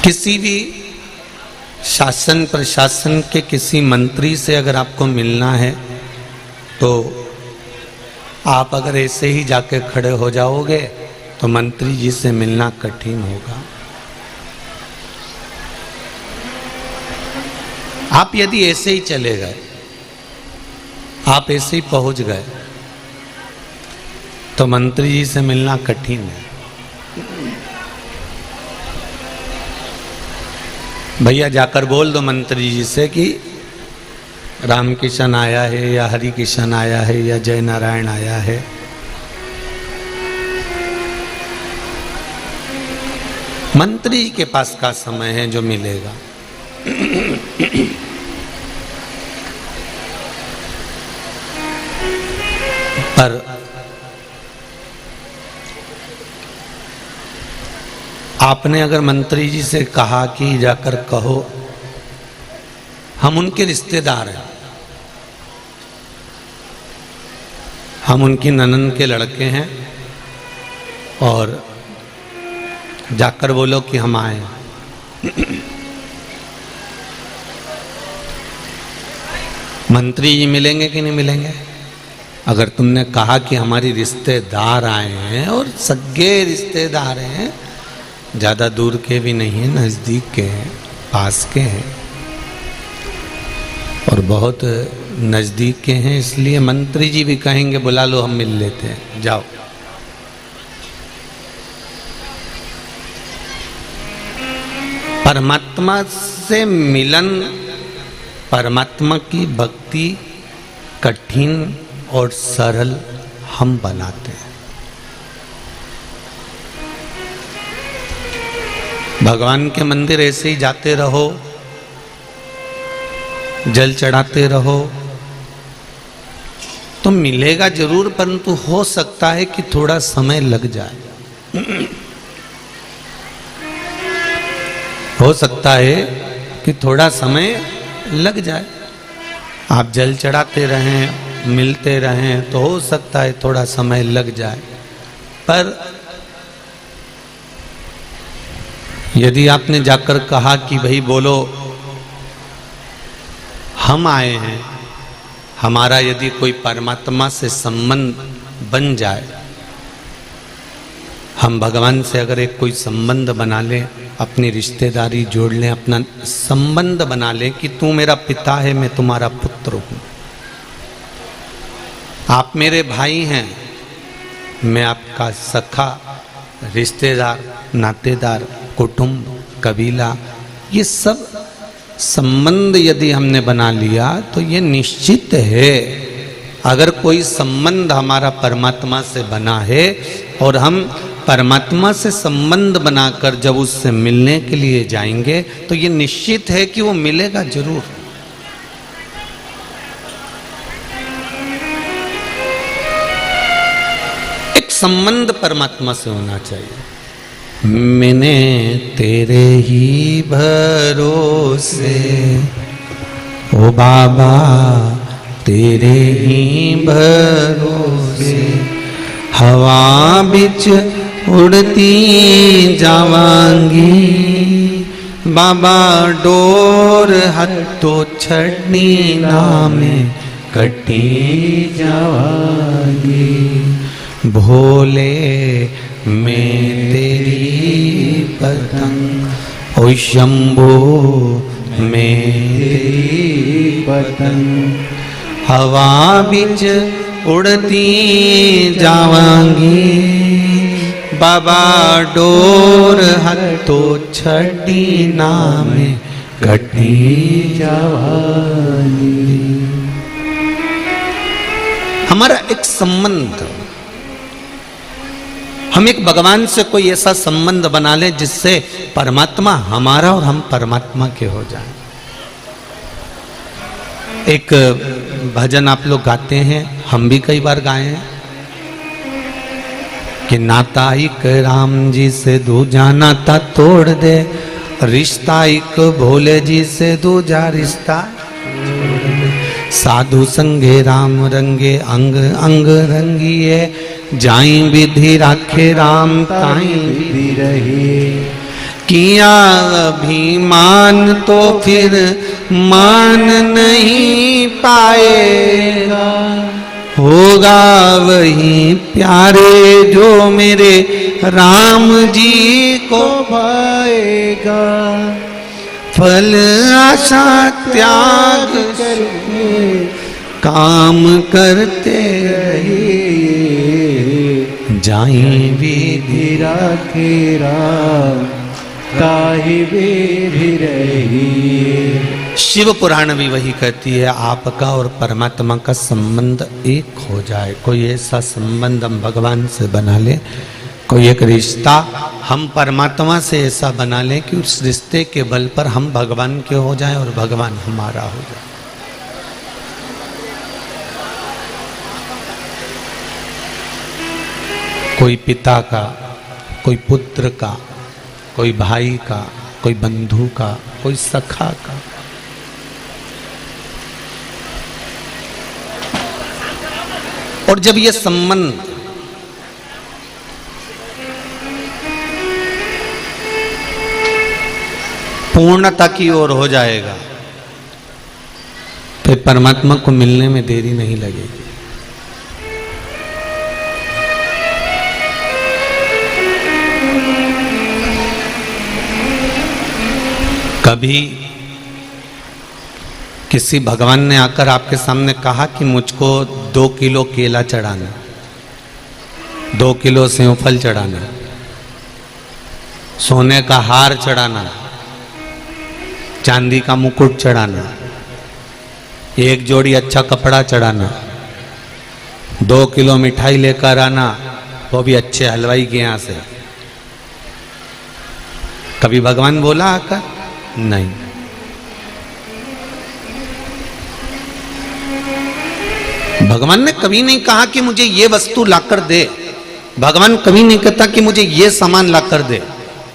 किसी भी शासन प्रशासन के किसी मंत्री से अगर आपको मिलना है तो आप अगर ऐसे ही जाके खड़े हो जाओगे तो मंत्री जी से मिलना कठिन होगा। आप यदि ऐसे ही चले गए, आप ऐसे ही पहुंच गए तो मंत्री जी से मिलना कठिन है। भैया जाकर बोल दो मंत्री जी से कि रामकिशन आया है या हरि किशन आया है या जय नारायण आया है। मंत्री जी के पास का समय है जो मिलेगा। पर आपने अगर मंत्री जी से कहा कि जाकर कहो हम उनके रिश्तेदार हैं, हम उनकी ननन के लड़के हैं और जाकर बोलो कि हम आए। मंत्री जी मिलेंगे कि नहीं मिलेंगे? अगर तुमने कहा कि हमारी रिश्तेदार आए हैं और सगे रिश्तेदार हैं, ज़्यादा दूर के भी नहीं हैं, नज़दीक के हैं, पास के हैं और बहुत नज़दीक के हैं, इसलिए मंत्री जी भी कहेंगे बुला लो हम मिल लेते हैं, जाओ। परमात्मा से मिलन, परमात्मा की भक्ति कठिन और सरल हम बनाते हैं। भगवान के मंदिर ऐसे ही जाते रहो, जल चढ़ाते रहो तो मिलेगा जरूर, परंतु हो सकता है कि थोड़ा समय लग जाए। हो सकता है कि थोड़ा समय लग जाए। आप जल चढ़ाते रहें, मिलते रहें तो हो सकता है थोड़ा समय लग जाए। पर यदि आपने जाकर कहा कि भाई बोलो हम आए हैं, हमारा यदि कोई परमात्मा से संबंध बन जाए, हम भगवान से अगर एक कोई संबंध बना लें, अपनी रिश्तेदारी जोड़ लें, अपना संबंध बना लें कि तू मेरा पिता है, मैं तुम्हारा पुत्र हूं, आप मेरे भाई हैं, मैं आपका सखा, रिश्तेदार, नातेदार, कुटुंब, कबीला, ये सब संबंध यदि हमने बना लिया तो ये निश्चित है, अगर कोई संबंध हमारा परमात्मा से बना है और हम परमात्मा से संबंध बनाकर जब उससे मिलने के लिए जाएंगे तो ये निश्चित है कि वो मिलेगा जरूर। एक संबंध परमात्मा से होना चाहिए। मैंने तेरे ही भरोसे, ओ बाबा तेरे ही भरोसे, हवा बिच उड़ती जावांगी, बाबा डोर हथों छड़नी नामे कटी जावांगी, भोले मैं तेरी पतंग, ओ शंभो मैं तेरी पतंग, हवा बिच उड़ती जावांगी, बाबा डोर हथों छड़ी नामे कटी जावांगी। हमारा एक संबंध, हम एक भगवान से कोई ऐसा संबंध बना ले जिससे परमात्मा हमारा और हम परमात्मा के हो जाएं। एक भजन आप लोग गाते हैं, हम भी कई बार गाए हैं कि नाता एक राम जी से दूजा नाता तोड़ दे, रिश्ता एक भोले जी से दूजा रिश्ता, साधु संगे राम रंगे अंग अंग रंगिए, जाई विधि राखे राम ताई विधि रहे, किया अभिमान तो फिर मान नहीं पाएगा, होगा वही प्यारे जो मेरे राम जी को भाएगा। फल आशा त्याग करके काम करते रहिए, जाएं विधि राखे राम काहे विधि रहिए। शिव पुराण भी वही कहती है, आपका और परमात्मा का संबंध एक हो जाए। कोई ऐसा संबंध हम भगवान से बना ले, कोई एक रिश्ता हम परमात्मा से ऐसा बना लें कि उस रिश्ते के बल पर हम भगवान के हो जाएं और भगवान हमारा हो जाए। कोई पिता का, कोई पुत्र का, कोई भाई का, कोई बंधु का, कोई सखा का। और जब ये संबंध पूर्णता की ओर हो जाएगा तो परमात्मा को मिलने में देरी नहीं लगेगी। कभी किसी भगवान ने आकर आपके सामने कहा कि मुझको 2 किलो केला चढ़ाना, 2 किलो सेवफल चढ़ाना, सोने का हार चढ़ाना, चांदी का मुकुट चढ़ाना, 1 जोड़ी अच्छा कपड़ा चढ़ाना, 2 किलो मिठाई लेकर आना, वो भी अच्छे हलवाई के यहाँ से। कभी भगवान बोला आकर? नहीं। भगवान ने कभी नहीं कहा कि मुझे ये वस्तु लाकर दे। भगवान कभी नहीं कहता कि मुझे ये सामान लाकर दे।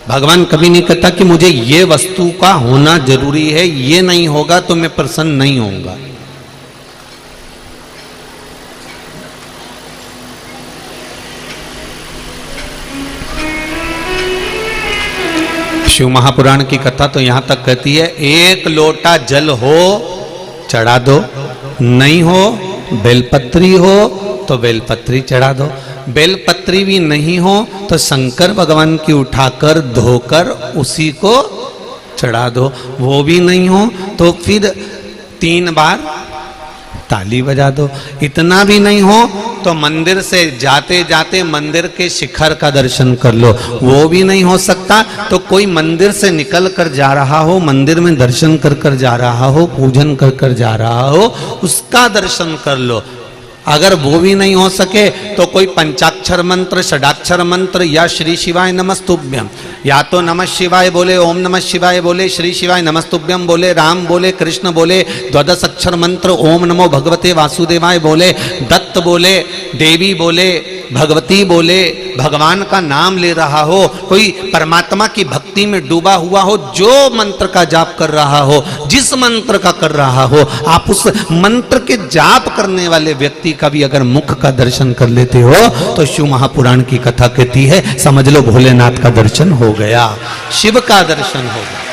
भगवान कभी नहीं कहता कि मुझे ये वस्तु का होना जरूरी है, ये नहीं होगा तो मैं प्रसन्न नहीं होऊंगा। शिव महापुराण की कथा तो यहां तक कहती है, 1 लोटा जल हो चढ़ा दो, नहीं हो बेलपत्री हो तो बेलपत्री चढ़ा दो, बेलपत्री भी नहीं हो तो शंकर भगवान की उठाकर धोकर उसी को चढ़ा दो, वो भी नहीं हो तो फिर 3 बार ताली बजा दो। इतना भी नहीं हो तो मंदिर से जाते जाते मंदिर के शिखर का दर्शन कर लो, वो भी नहीं हो सकता तो कोई मंदिर से निकल कर जा रहा हो, मंदिर में दर्शन कर कर जा रहा हो, पूजन कर कर जा रहा हो, उसका दर्शन कर लो। अगर वो भी नहीं हो सके तो कोई पंचाक्षर मंत्र, षडाक्षर मंत्र या श्री शिवाय नमस्तुभ्यम, या तो नमः शिवाय बोले, ओम नमः शिवाय बोले, श्री शिवाय नमस्तुभ्यम बोले, राम बोले, कृष्ण बोले, द्वादश अक्षर मंत्र ओम नमो भगवते वासुदेवाय बोले, दत्त बोले, देवी बोले, भगवती बोले, भगवान का नाम ले रहा हो, कोई परमात्मा की भक्ति में डूबा हुआ हो, जो मंत्र का जाप कर रहा हो, जिस मंत्र का कर रहा हो, आप उस मंत्र के जाप करने वाले व्यक्ति का भी अगर मुख का दर्शन कर लेते हो तो शिव महापुराण की कथा कहती है, समझ लो भोलेनाथ का दर्शन हो गया, शिव का दर्शन हो गया।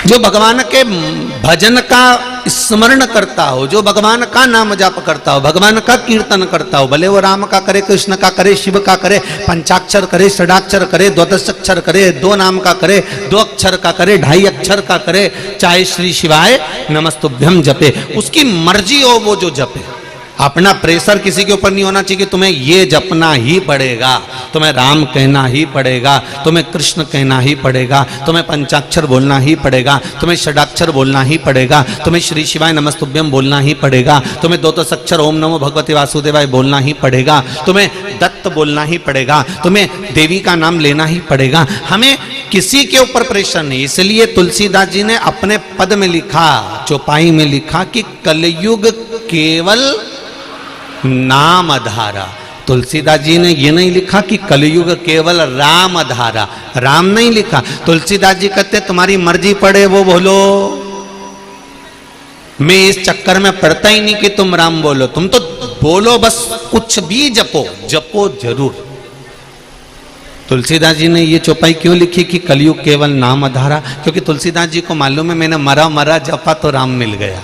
जो भगवान के भजन का स्मरण करता हो, जो भगवान का नाम जाप करता हो, भगवान का कीर्तन करता हो, भले वो राम का करे, कृष्ण का करे, शिव का करे, पंचाक्षर करे, षडाक्षर करे, द्वादश अक्षर करे, 2 नाम का करे, 2 अक्षर का करे, 2.5 अक्षर का करे, चाहे श्री शिवाय नमस्तुभ्यम जपे, उसकी मर्जी हो वो जो जपे। अपना प्रेशर किसी के ऊपर नहीं होना चाहिए कि तुम्हें ये जपना ही पड़ेगा, तुम्हें राम कहना ही पड़ेगा, तुम्हें कृष्ण कहना ही पड़ेगा, तुम्हें पंचाक्षर बोलना ही पड़ेगा, तुम्हें षडाक्षर बोलना ही पड़ेगा, तुम्हें श्री शिवाय नमस्तुभ्यम बोलना ही पड़ेगा, तुम्हें 2 अक्षर ओम नमो भगवते वासुदेवाय बोलना ही पड़ेगा, तुम्हें दत्त बोलना ही पड़ेगा, तुम्हें देवी का नाम लेना ही पड़ेगा। हमें किसी के ऊपर प्रेशर नहीं। इसलिए तुलसीदास जी ने अपने पद में लिखा, चौपाई में लिखा कि कलयुग केवल नाम धारा। तुलसीदास जी ने ये नहीं लिखा कि कलयुग केवल राम धारा, राम नहीं लिखा। तुलसीदास जी कहते तुम्हारी मर्जी पड़े वो बोलो, मैं इस चक्कर में पड़ता ही नहीं कि तुम राम बोलो, तुम तो बोलो बस, कुछ भी जपो, जपो जरूर। तुलसीदास जी ने ये चौपाई क्यों लिखी कि कलयुग केवल नाम आधारा? क्योंकि तुलसीदास जी को मालूम है मैंने मरा मरा जपा तो राम मिल गया।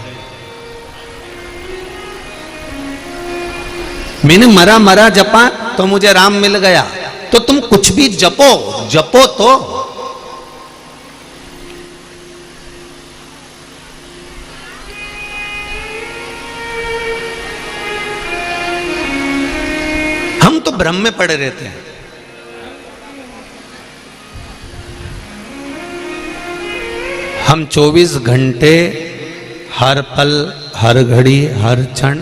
मैंने मरा मरा जपा तो मुझे राम मिल गया। तो तुम कुछ भी जपो, जपो तो। हम तो भ्रम में पड़े रहते हैं। हम 24 घंटे हर पल, हर घड़ी, हर क्षण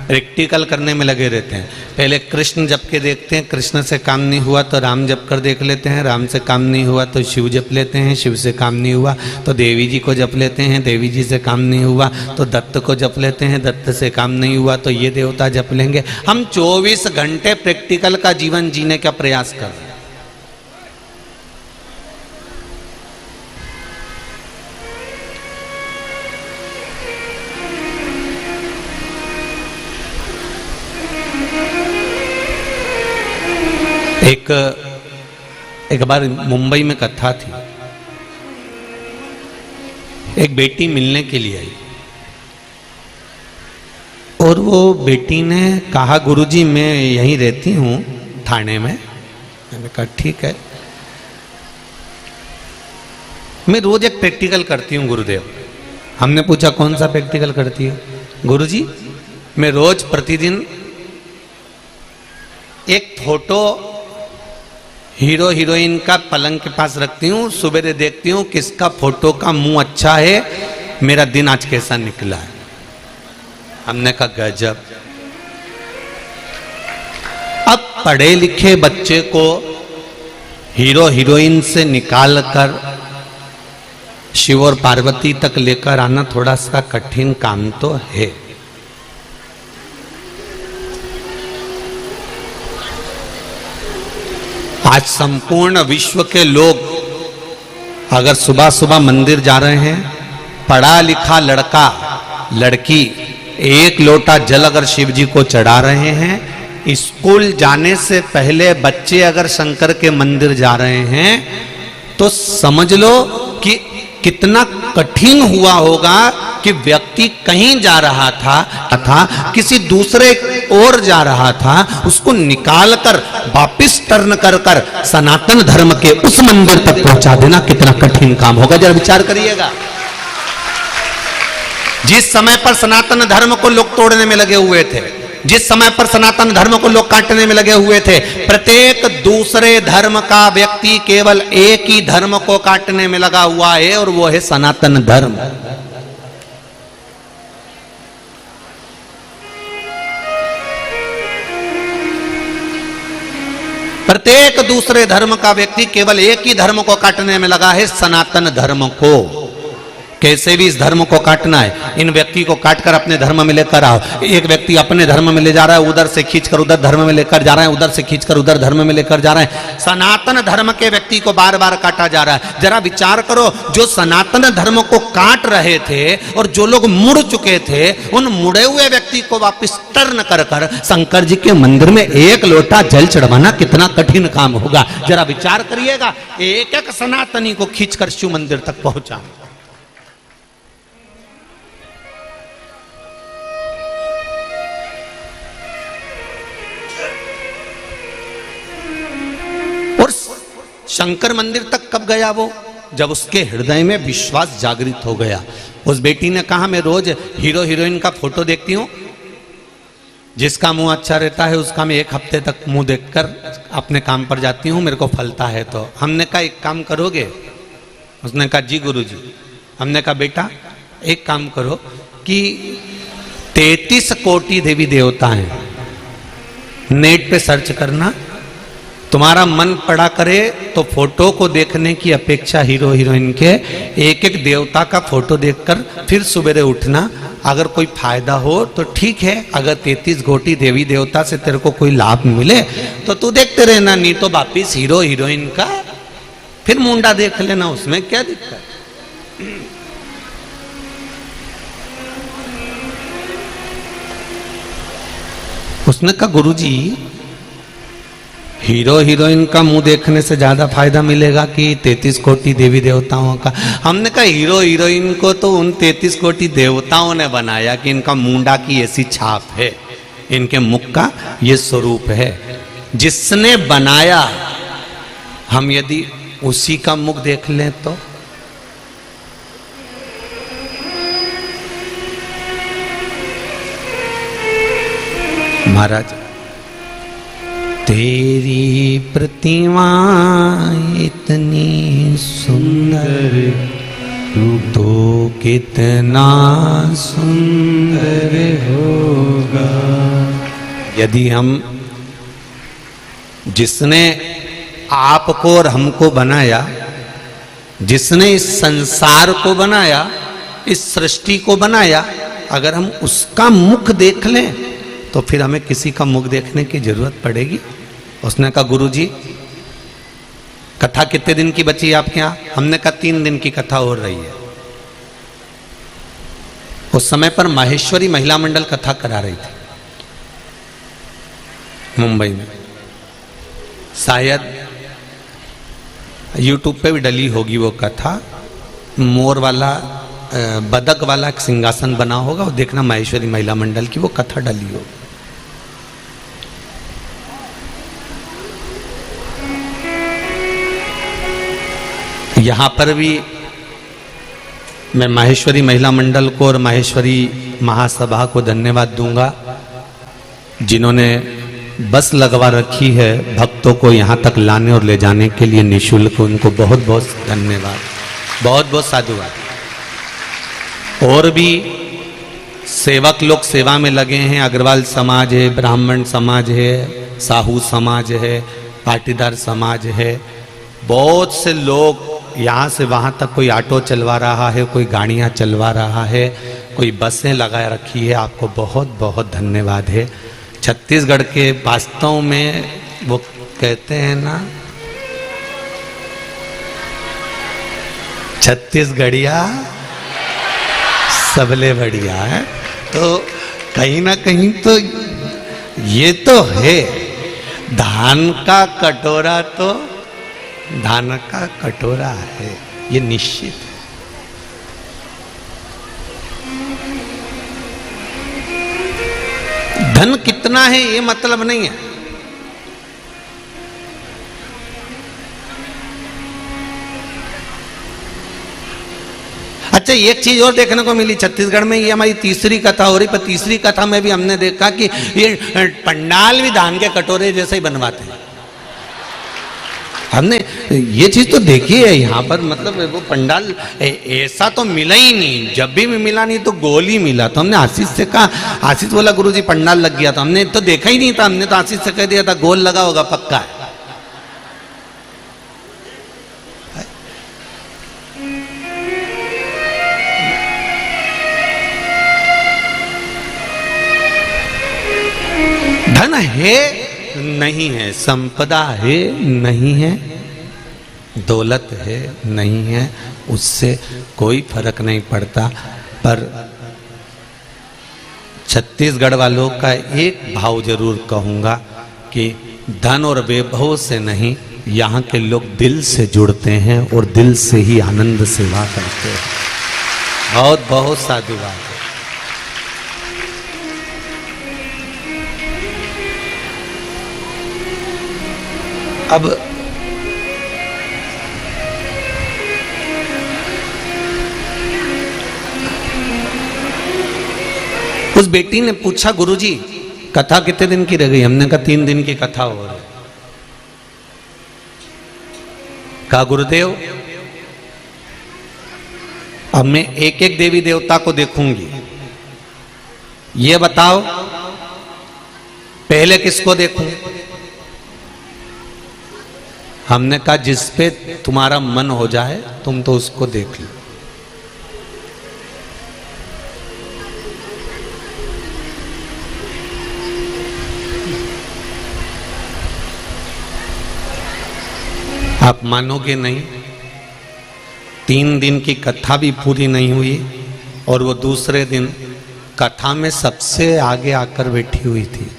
प्रैक्टिकल करने में लगे रहते हैं। पहले कृष्ण जप के देखते हैं, कृष्ण से काम नहीं हुआ तो राम जप कर देख लेते हैं, राम से काम नहीं हुआ तो शिव जप लेते हैं, शिव से काम नहीं हुआ तो देवी जी को जप लेते हैं, देवी जी से काम नहीं हुआ तो दत्त को जप लेते हैं, दत्त से काम नहीं हुआ तो ये देवता जप लेंगे। हम 24 घंटे प्रैक्टिकल का जीवन जीने का प्रयास कर रहे हैं। एक बार मुंबई में कथा थी। एक बेटी मिलने के लिए आई और वो बेटी ने कहा गुरुजी मैं यहीं रहती हूँ थाने में। मैंने कहा ठीक है, मैं रोज एक प्रैक्टिकल करती हूँ गुरुदेव। हमने पूछा कौन सा प्रैक्टिकल करती है? गुरुजी मैं रोज प्रतिदिन एक फोटो हीरो हीरोइन का पलंग के पास रखती हूँ, सुबह देखती हूँ किसका फोटो का मुंह अच्छा है, मेरा दिन आज कैसा निकला है। हमने कहा गजब। अब पढ़े लिखे बच्चे को हीरो हीरोइन से निकाल कर शिव और पार्वती तक लेकर आना थोड़ा सा कठिन काम तो है। आज संपूर्ण विश्व के लोग अगर सुबह सुबह मंदिर जा रहे हैं, पढ़ा लिखा लड़का लड़की एक लोटा जल अगर शिव जी को चढ़ा रहे हैं, स्कूल जाने से पहले बच्चे अगर शंकर के मंदिर जा रहे हैं, तो समझ लो कि कितना कठिन हुआ होगा कि व्यक्ति कहीं जा रहा था किसी दूसरे ओर जा रहा था, उसको निकाल कर वापिस टर्न कर कर सनातन धर्म के उस मंदिर तक पहुंचा देना कितना कठिन काम होगा। जरा विचार करिएगा। जिस समय पर सनातन धर्म को लोग तोड़ने में लगे हुए थे, जिस समय पर सनातन धर्म को लोग काटने में लगे हुए थे, प्रत्येक दूसरे धर्म का व्यक्ति केवल एक ही धर्म को काटने में लगा हुआ है और वो है सनातन धर्म। प्रत्येक दूसरे धर्म का व्यक्ति केवल एक ही धर्म को काटने में लगा है, सनातन धर्म को। कैसे भी इस धर्म को काटना है, इन व्यक्ति को काटकर अपने धर्म में लेकर आओ। एक व्यक्ति अपने धर्म में ले जा रहा है, उधर से खींचकर उधर धर्म में लेकर जा रहा है, उधर से खींचकर उधर धर्म में लेकर जा रहा है। सनातन धर्म के व्यक्ति को बार बार काटा जा रहा है। जरा विचार करो, जो सनातन धर्म को काट रहे थे और जो लोग मुड़ चुके थे, उन मुड़े हुए व्यक्ति को वापस टर्न कर कर शंकर जी के मंदिर में एक लोटा जल चढ़वाना कितना कठिन काम होगा। जरा विचार करिएगा, एक एक सनातनी को खींचकर शिव मंदिर तक पहुंचा। शंकर मंदिर तक कब गया वो? जब उसके हृदय में विश्वास जागृत हो गया। उस बेटी ने कहा मैं रोज हीरो हीरोइन का फोटो देखती हूँ, जिसका मुंह अच्छा रहता है उसका मैं एक हफ्ते तक मुंह देखकर अपने काम पर जाती हूँ, मेरे को फलता है। तो हमने कहा एक काम करोगे? उसने कहा जी गुरुजी। हमने कहा बेटा एक काम करो कि 33 कोटि देवी देवता हैं, नेट पे सर्च करना, तुम्हारा मन पड़ा करे तो फोटो को देखने की अपेक्षा हीरो हीरोइन के एक एक देवता का फोटो देखकर फिर सुबह उठना। अगर कोई फायदा हो तो ठीक है, अगर 33 कोटि देवी देवता से तेरे को कोई लाभ मिले तो तू देखते रहना, नहीं तो वापिस हीरो हीरोइन का फिर मुंडा देख लेना, उसमें क्या दिक्कत। उसने कहा गुरुजी हीरो हीरोइन का मुंह देखने से ज्यादा फायदा मिलेगा कि 33 कोटि देवी देवताओं का। हमने कहा हीरो हीरोइन को तो उन 33 कोटि देवताओं ने बनाया कि इनका मुंडा की ऐसी छाप है, इनके मुख का ये स्वरूप है। जिसने बनाया, हम यदि उसी का मुख देख लें तो महाराज, तेरी प्रतिमा इतनी सुंदर, तो कितना सुंदर होगा। यदि हम, जिसने आपको और हमको बनाया, जिसने इस संसार को बनाया, इस सृष्टि को बनाया, अगर हम उसका मुख देख लें तो फिर हमें किसी का मुख देखने की जरूरत पड़ेगी। उसने कहा गुरुजी कथा कितने दिन की बची है आपके यहाँ? हमने कहा 3 दिन की कथा हो रही है। उस समय पर माहेश्वरी महिला मंडल कथा करा रही थी मुंबई में। शायद यूट्यूब पे भी डली होगी वो कथा। मोर वाला, बदक वाला एक सिंहासन बना होगा, वो देखना माहेश्वरी महिला मंडल की वो कथा डली होगी। यहां पर भी मैं माहेश्वरी महिला मंडल को और माहेश्वरी महासभा को धन्यवाद दूंगा, जिन्होंने बस लगवा रखी है भक्तों को यहां तक लाने और ले जाने के लिए निःशुल्क। उनको बहुत बहुत धन्यवाद, बहुत बहुत साधुवाद। और भी सेवक लोग सेवा में लगे हैं। अग्रवाल समाज है, ब्राह्मण समाज है, साहू समाज है, पाटीदार समाज है। बहुत से लोग यहाँ से वहाँ तक, कोई ऑटो चलवा रहा है, कोई गाड़ियाँ चलवा रहा है, कोई बसें लगा रखी है। आपको बहुत बहुत धन्यवाद है। छत्तीसगढ़ के वास्तव में वो कहते हैं ना, छत्तीसगढ़िया सबले बढ़िया है। तो कहीं ना कहीं तो ये तो है, धान का कटोरा तो धान का कटोरा है, ये निश्चित है। धन कितना है ये मतलब नहीं है। अच्छा, एक चीज और देखने को मिली छत्तीसगढ़ में, ये हमारी तीसरी कथा हो रही, पर तीसरी कथा में भी हमने देखा कि ये पंडाल भी धान के कटोरे जैसे ही बनवाते हैं। हमने ये चीज तो देखी है यहाँ पर, मतलब वो पंडाल ऐसा तो मिला ही नहीं। जब भी मिला नहीं तो गोल ही मिला। तो हमने आशीष से कहा, आशीष बोला गुरुजी पंडाल लग गया। तो हमने तो देखा ही नहीं था, हमने तो आशीष से कह दिया था गोल लगा होगा पक्का है। धन है नहीं है, संपदा है नहीं है, दौलत है नहीं है, उससे कोई फर्क नहीं पड़ता। पर छत्तीसगढ़ वालों का एक भाव जरूर कहूंगा कि धन और वैभव से नहीं, यहाँ के लोग दिल से जुड़ते हैं और दिल से ही आनंद सेवा करते हैं। बहुत बहुत साधुवाद है। अब उस बेटी ने पूछा गुरुजी कथा कितने दिन की रह गई? हमने कहा 3 दिन की कथा हो रही। कहा गुरुदेव अब मैं एक एक देवी देवता को देखूंगी, ये बताओ पहले किसको देखूं? हमने कहा जिस पे तुम्हारा मन हो जाए तुम तो उसको देख लो। आप मानोगे नहीं, 3 दिन की कथा भी पूरी नहीं हुई और वो दूसरे दिन कथा में सबसे आगे आकर बैठी हुई थी।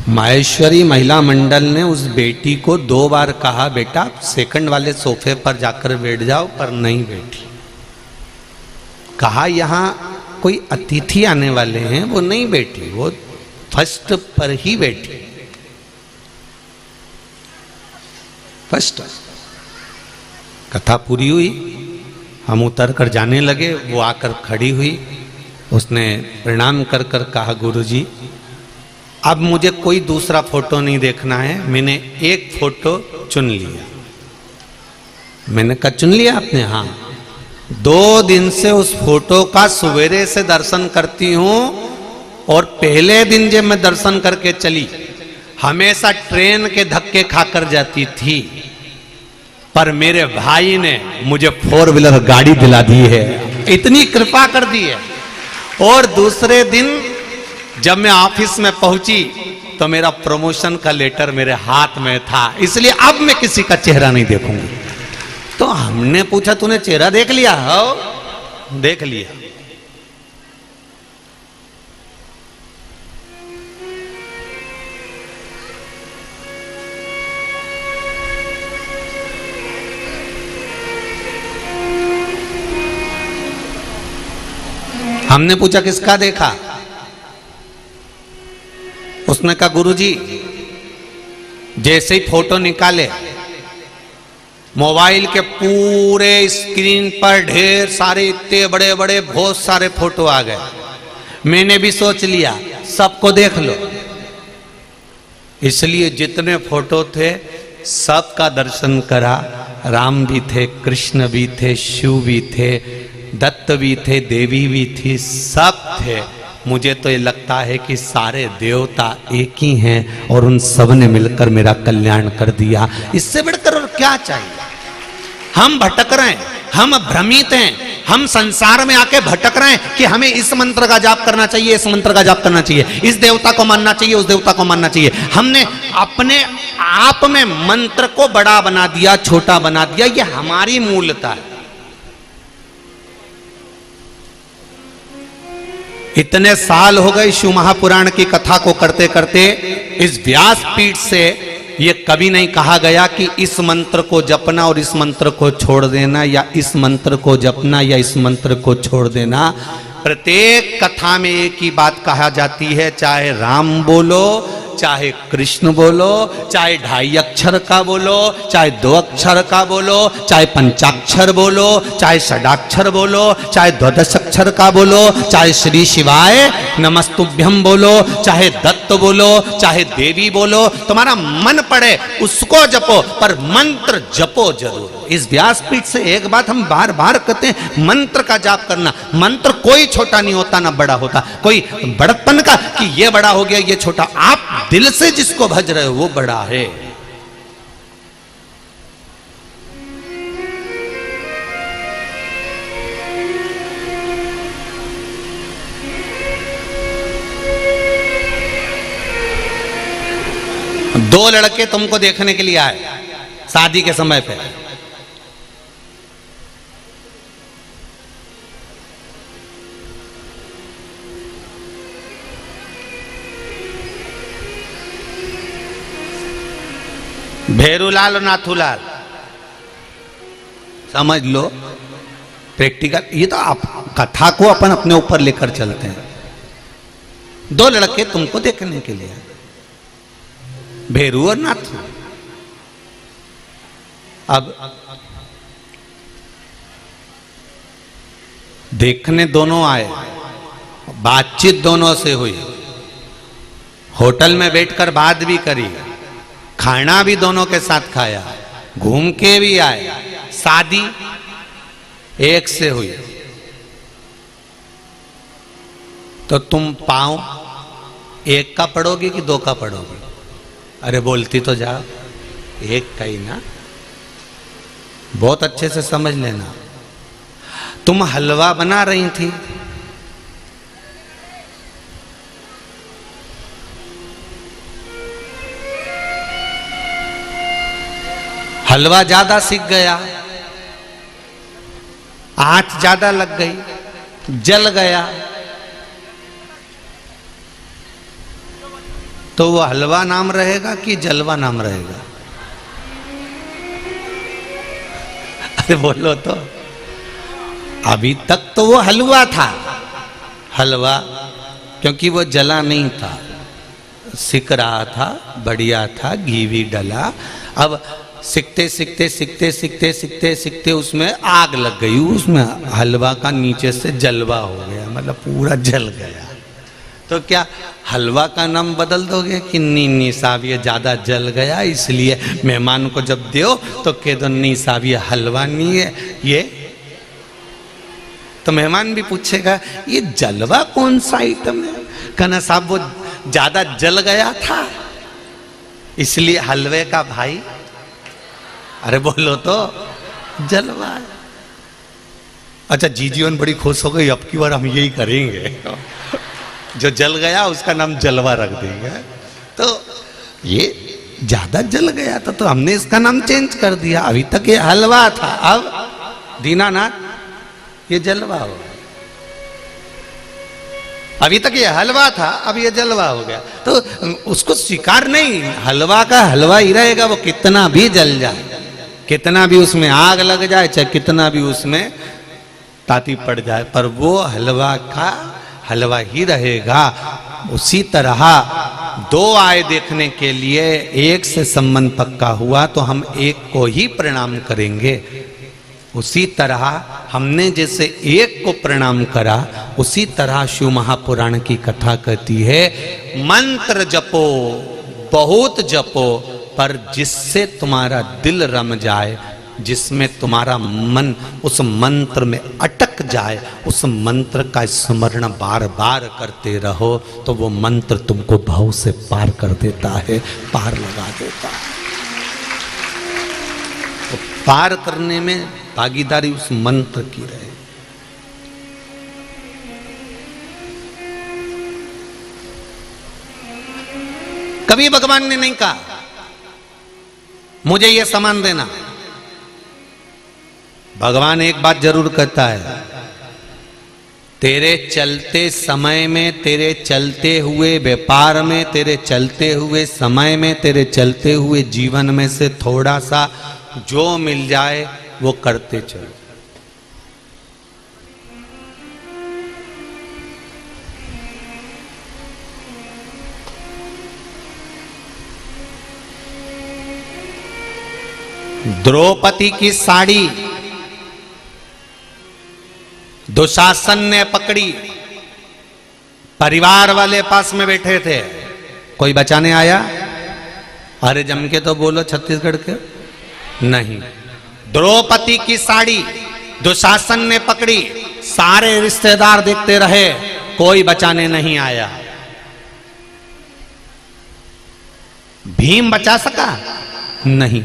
माहेश्वरी महिला मंडल ने उस बेटी को 2 बार कहा, बेटा सेकंड वाले सोफे पर जाकर बैठ जाओ, पर नहीं बैठी। कहा यहां कोई अतिथि आने वाले हैं, वो नहीं बैठी, वो फर्स्ट पर ही बैठी। फर्स्ट कथा पूरी हुई, हम उतर कर जाने लगे, वो आकर खड़ी हुई, उसने प्रणाम कर कर कहा, गुरुजी अब मुझे कोई दूसरा फोटो नहीं देखना है, मैंने एक फोटो चुन लिया। मैंने कहा चुन लिया आपने? हाँ। 2 दिन से उस फोटो का सवेरे से दर्शन करती हूं, और पहले दिन जब मैं दर्शन करके चली, हमेशा ट्रेन के धक्के खाकर जाती थी, पर मेरे भाई ने मुझे 4 व्हीलर गाड़ी दिला दी है, इतनी कृपा कर दी है। और दूसरे दिन जब मैं ऑफिस में पहुंची तो मेरा प्रमोशन का लेटर मेरे हाथ में था, इसलिए अब मैं किसी का चेहरा नहीं देखूंगी। तो हमने पूछा तूने चेहरा देख लिया? हो, देख लिया। हमने पूछा किसका देखा? उसने कहा गुरुजी जैसे ही फोटो निकाले, मोबाइल के पूरे स्क्रीन पर ढेर सारे इतने बड़े बड़े बहुत सारे फोटो आ गए। मैंने भी सोच लिया सबको देख लो, इसलिए जितने फोटो थे सबका दर्शन करा। राम भी थे, कृष्ण भी थे, शिव भी थे, दत्त भी थे, देवी भी थी, सब थे। मुझे तो ये लगता है कि सारे देवता एक ही हैं और उन सब ने मिलकर मेरा कल्याण कर दिया। इससे बढ़कर और क्या चाहिए? हम भटक रहे हैं, हम भ्रमित हैं, हम संसार में आके भटक रहे हैं कि हमें इस मंत्र का जाप करना चाहिए, इस मंत्र का जाप करना चाहिए, इस देवता को मानना चाहिए, उस देवता को मानना चाहिए। हमने अपने आप में मंत्र को बड़ा बना दिया, छोटा बना दिया। ये हमारी मूलता है। इतने साल हो गए शिव महापुराण की कथा को करते करते, इस व्यासपीठ से ये कभी नहीं कहा गया कि इस मंत्र को जपना और इस मंत्र को छोड़ देना, या इस मंत्र को जपना या इस मंत्र को छोड़ देना। प्रत्येक कथा में एक ही बात कहा जाती है, चाहे राम बोलो, चाहे कृष्ण बोलो, चाहे 2.5 अक्षर का बोलो, चाहे 2 अक्षर का बोलो, चाहे पंचाक्षर बोलो, चाहे षडाक्षर बोलो, चाहे 12 अक्षर का बोलो, चाहे श्री शिवाय नमस्तुभ्यम बोलो, चाहे दत्त बोलो, चाहे देवी बोलो, तुम्हारा मन पड़े उसको जपो, पर मंत्र जपो जरूर। इस व्यासपीठ से एक बात हम बार बार कहते हैं, मंत्र का जाप करना। मंत्र कोई छोटा नहीं होता ना बड़ा होता, कोई बड़प्पन का कि ये बड़ा हो गया ये छोटा। आप दिल से जिसको भज रहे हो वो बड़ा है। दो लड़के तुमको देखने के लिए आए शादी के समय पे। भेरूलाल और नाथूलाल, समझ लो प्रैक्टिकल। ये तो आप कथा को अपन अपने ऊपर लेकर चलते हैं। 2 लड़के तुमको देखने के लिए, भेरू और नाथू। अब देखने दोनों आए, बातचीत दोनों से हुई, होटल में बैठकर बात भी करी, खाना भी दोनों के साथ खाया, घूम के भी आए, शादी एक से हुई। तो तुम पांव एक का पढ़ोगे कि 2 का पढ़ोगे? अरे बोलती तो जाओ, एक का ही ना। बहुत अच्छे से समझ लेना। तुम हलवा बना रही थी, हलवा ज्यादा सिक गया, आंच ज्यादा लग गई, जल गया, तो वो हलवा नाम रहेगा कि जलवा नाम रहेगा? अरे बोलो तो। अभी तक तो वो हलवा था, हलवा, क्योंकि वो जला नहीं था, सिक रहा था, बढ़िया था, घी भी डला। अब सिकते सिकते सिकते सिकते सिकते सिकते उसमें आग लग गई, उसमें हलवा का नीचे से जलवा हो गया, मतलब पूरा जल गया। तो क्या हलवा का नाम बदल दोगे कि नहीं साहब ये ज़्यादा जल गया, इसलिए मेहमान को जब दो तो कह दो नहीं साहब ये हलवा नहीं है ये। तो मेहमान भी पूछेगा ये जलवा कौन सा आइटम है? कहना साहब वो ज़्यादा जल गया था इसलिए हलवे का भाई। अरे बोलो तो जलवा है। अच्छा जीजीवन बड़ी खुश हो गई, अब की बार हम यही करेंगे, जो जल गया उसका नाम जलवा रख देंगे। तो ये ज्यादा जल गया था तो हमने इसका नाम चेंज कर दिया। अभी तक ये हलवा था, अब दीनानाथ ये जलवा हो गया। अभी तक ये हलवा था, अब ये जलवा हो गया। तो उसको स्वीकार नहीं, हलवा का हलवा ही रहेगा, वो कितना भी जल जाए, कितना भी उसमें आग लग जाए, चाहे कितना भी उसमें ताती पड़ जाए, पर वो हलवा का हलवा ही रहेगा। उसी तरह दो आए देखने के लिए, एक से संबंध पक्का हुआ तो हम एक को ही प्रणाम करेंगे। उसी तरह हमने जैसे एक को प्रणाम करा, उसी तरह शिव महापुराण की कथा कहती है मंत्र जपो, बहुत जपो, पर जिससे तुम्हारा दिल रम जाए, जिसमें तुम्हारा मन उस मंत्र में अटक जाए, उस मंत्र का स्मरण बार बार करते रहो, तो वो मंत्र तुमको भाव से पार कर देता है, पार लगा देता है। तो पार करने में भागीदारी उस मंत्र की रहे। कभी भगवान ने नहीं कहा मुझे ये सामान देना। भगवान एक बात जरूर कहता है, तेरे चलते समय में, तेरे चलते हुए व्यापार में, तेरे चलते हुए समय में, तेरे चलते हुए जीवन में से थोड़ा सा जो मिल जाए वो करते चलो। द्रौपदी की साड़ी दुशासन ने पकड़ी, परिवार वाले पास में बैठे थे, कोई बचाने आया? अरे जम के तो बोलो छत्तीसगढ़ के। नहीं, द्रौपदी की साड़ी दुशासन ने पकड़ी, सारे रिश्तेदार देखते रहे, कोई बचाने नहीं आया। भीम बचा सका? नहीं।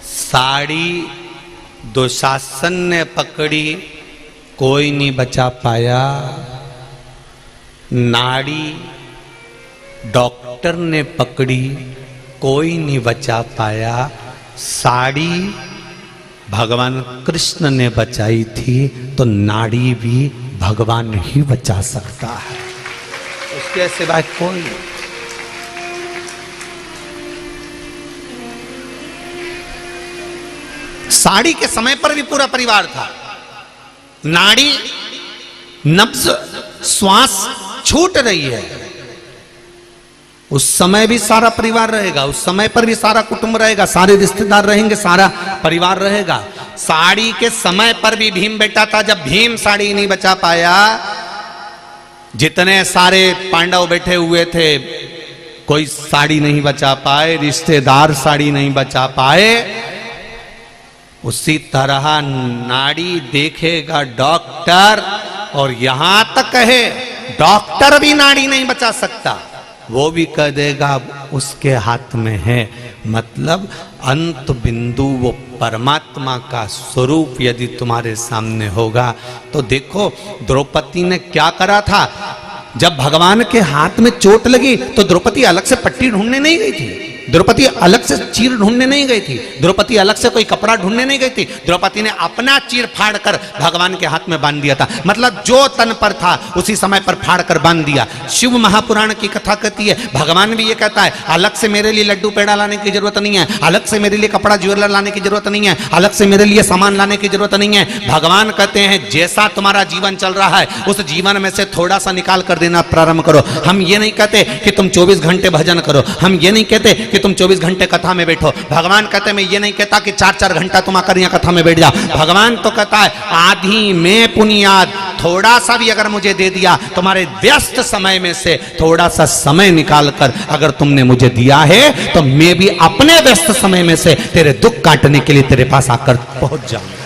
साड़ी दुशासन ने पकड़ी, कोई नहीं बचा पाया। नाड़ी डॉक्टर ने पकड़ी, कोई नहीं बचा पाया। साड़ी भगवान कृष्ण ने बचाई थी, तो नाड़ी भी भगवान ही बचा सकता है, उसके सिवाय कोई नहीं। साड़ी के समय पर भी पूरा परिवार था। नाड़ी नब्ज श्वास छूट रही है, उस समय भी सारा परिवार रहेगा, उस समय पर भी सारा कुटुंब रहेगा, सारे रिश्तेदार रहेंगे, सारा परिवार रहेगा। साड़ी के समय पर भी भीम बैठा था। जब भीम साड़ी नहीं बचा पाया, जितने सारे पांडव बैठे हुए थे कोई साड़ी नहीं बचा पाए, रिश्तेदार साड़ी नहीं बचा पाए। उसी तरह नाड़ी देखेगा डॉक्टर, और यहां तक है डॉक्टर भी नाड़ी नहीं बचा सकता, वो भी कह देगा उसके हाथ में है। मतलब अंत बिंदु वो परमात्मा का स्वरूप यदि तुम्हारे सामने होगा तो देखो द्रौपदी ने क्या करा था। जब भगवान के हाथ में चोट लगी तो द्रौपदी अलग से पट्टी ढूंढने नहीं गई थी, द्रौपदी अलग से चीर ढूंढने नहीं गई थी, द्रौपदी अलग से कोई कपड़ा ढूंढने नहीं गई थी, द्रौपदी ने अपना चीर फाड़ कर भगवान के हाथ में बांध दिया था। मतलब जो तन पर था उसी समय पर फाड़ कर बांध दिया। शिव महापुराण की कथा कहती है, भगवान भी ये कहता है, अलग से मेरे लिए लड्डू पेड़ा लाने की जरूरत नहीं है, अलग से मेरे लिए कपड़ा ज्वेलर लाने की जरूरत नहीं है, अलग से मेरे लिए सामान लाने की जरूरत नहीं है। भगवान कहते हैं जैसा तुम्हारा जीवन चल रहा है उस जीवन में से थोड़ा सा निकाल कर देना प्रारंभ करो। हम ये नहीं कहते कि तुम 24 घंटे भजन करो, हम ये नहीं कहते कि तुम 24 घंटे कथा में बैठो। भगवान कहते हैं मैं ये नहीं कहता कि 4-4 घंटा तुम आकर यहाँ कथा में बैठ जाओ। भगवान तो कहता है आधी में पुनियाद, थोड़ा सा भी अगर मुझे दे दिया, तुम्हारे व्यस्त समय में से थोड़ा सा समय निकाल कर अगर तुमने मुझे दिया है तो मैं भी अपने व्यस्त समय में से तेरे दुख काटने के लिए तेरे पास आकर पहुंच जाऊंगा।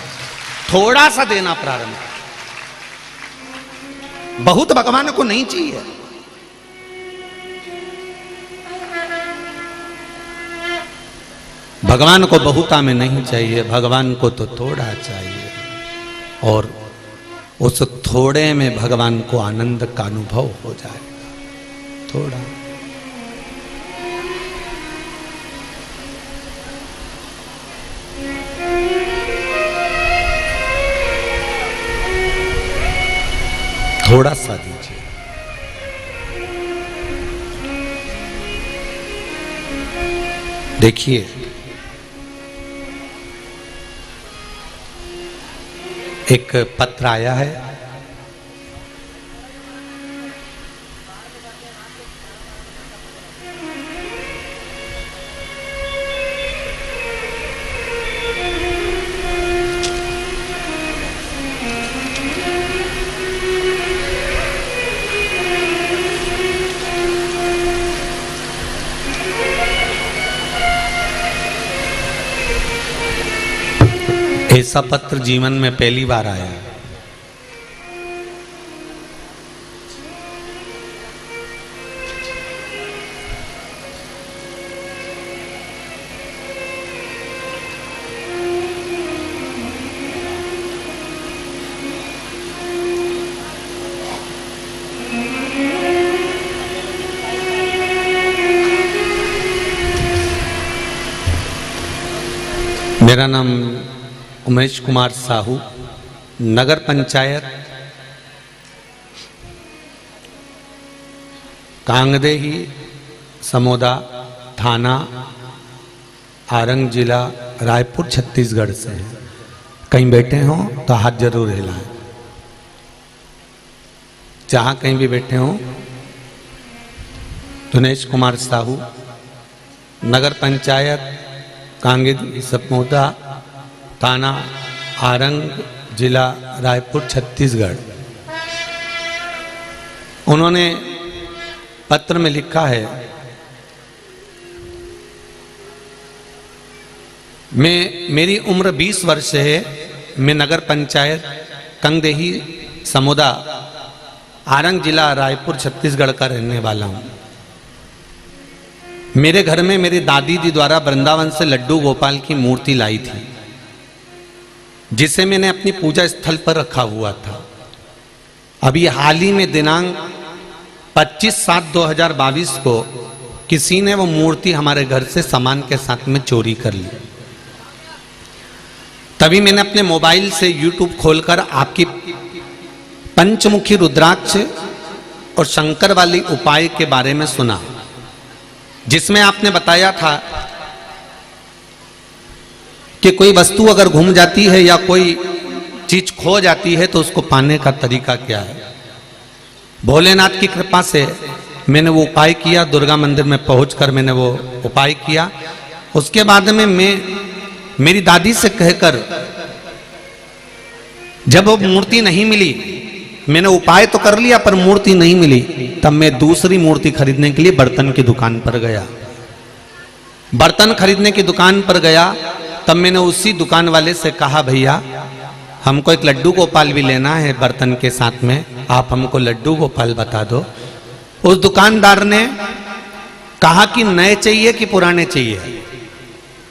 थोड़ा सा देना प्रारंभ, बहुत भगवान को नहीं चाहिए। भगवान को बहुता में नहीं चाहिए, भगवान को तो थोड़ा चाहिए, और उस थोड़े में भगवान को आनंद का अनुभव हो जाएगा। थोड़ा थोड़ा सा दीजिए। देखिए एक पत्र आया है, ऐसा पत्र जीवन में पहली बार आया है। मेरा नाम उमेश कुमार साहू, नगर पंचायत कांगदेही, समोदा थाना, आरंग जिला, रायपुर, छत्तीसगढ़ से हैं। कहीं बैठे हों तो हाथ जरूर हिलाएं। जहां कहीं भी बैठे हों, उमेश कुमार साहू, नगर पंचायत कांगेदी, समोदा थाना, आरंग जिला, रायपुर, छत्तीसगढ़। उन्होंने पत्र में लिखा है, मेरी उम्र 20 वर्ष है, मैं नगर पंचायत कांगदेही, समोदा, आरंग जिला, रायपुर, छत्तीसगढ़ का रहने वाला हूं। मेरे घर में मेरी दादी जी द्वारा वृंदावन से लड्डू गोपाल की मूर्ति लाई थी, जिसे मैंने अपनी पूजा स्थल पर रखा हुआ था। अभी हाल ही में दिनांक 25/7/2022 को किसी ने वो मूर्ति हमारे घर से सामान के साथ में चोरी कर ली। तभी मैंने अपने मोबाइल से YouTube खोलकर आपकी पंचमुखी रुद्राक्ष और शंकर वाली उपाय के बारे में सुना, जिसमें आपने बताया था कि कोई वस्तु अगर घूम जाती है या कोई चीज खो जाती है तो उसको पाने का तरीका क्या है। भोलेनाथ की कृपा से मैंने वो उपाय किया, दुर्गा मंदिर में पहुंचकर मैंने वो उपाय किया। उसके बाद में मैं मेरी दादी से कहकर, जब वो मूर्ति नहीं मिली, मैंने उपाय तो कर लिया पर मूर्ति नहीं मिली, तब मैं दूसरी मूर्ति खरीदने के लिए बर्तन की दुकान पर गया। बर्तन खरीदने की दुकान पर गया, तब मैंने उसी दुकान वाले से कहा, भैया हमको एक लड्डू गोपाल भी लेना है बर्तन के साथ में, आप हमको लड्डू गोपाल बता दो। उस दुकानदार ने कहा कि नए चाहिए कि पुराने चाहिए।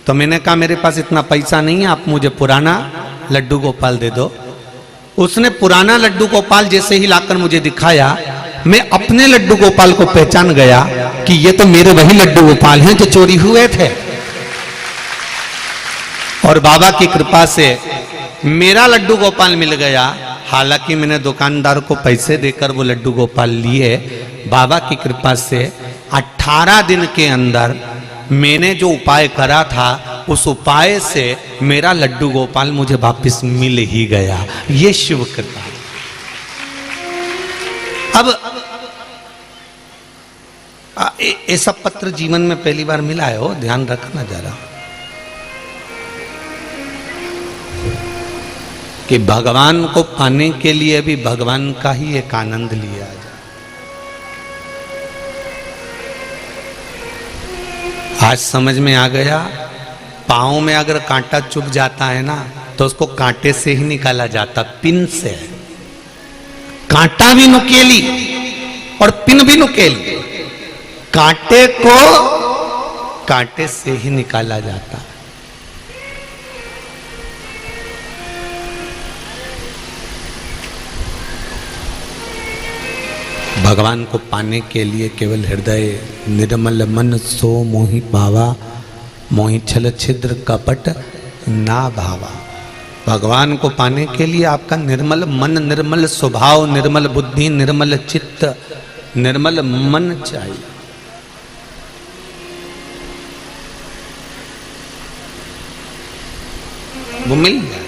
तो मैंने कहा मेरे पास इतना पैसा नहीं है, आप मुझे पुराना लड्डू गोपाल दे दो। उसने पुराना लड्डू गोपाल जैसे ही लाकर मुझे दिखाया, मैं अपने लड्डू गोपाल को पहचान गया कि ये तो मेरे वही लड्डू गोपाल हैं जो चोरी हुए थे। और बाबा की कृपा से मेरा लड्डू गोपाल मिल गया। हालांकि मैंने दुकानदार को पैसे देकर वो लड्डू गोपाल लिए। बाबा की कृपा से 18 दिन के अंदर मैंने जो उपाय करा था उस उपाय से मेरा लड्डू गोपाल मुझे वापस मिल ही गया। ये शिव कृपा। अब ऐसा पत्र जीवन में पहली बार मिला है, हो ध्यान रखना जरा कि भगवान को पाने के लिए भी भगवान का ही एक आनंद लिया जाए। आज समझ में आ गया। पांव में अगर कांटा चुभ जाता है ना तो उसको कांटे से ही निकाला जाता, पिन से। कांटा भी नुकेली और पिन भी नुकेली, कांटे को कांटे से ही निकाला जाता। भगवान को पाने के लिए केवल हृदय निर्मल मन सो मोहि पावा, मोहि छल छिद्र कपट ना भावा। भगवान को पाने के लिए आपका निर्मल मन, निर्मल स्वभाव, निर्मल बुद्धि, निर्मल चित्त, निर्मल मन चाहिए। वो मिल जाए।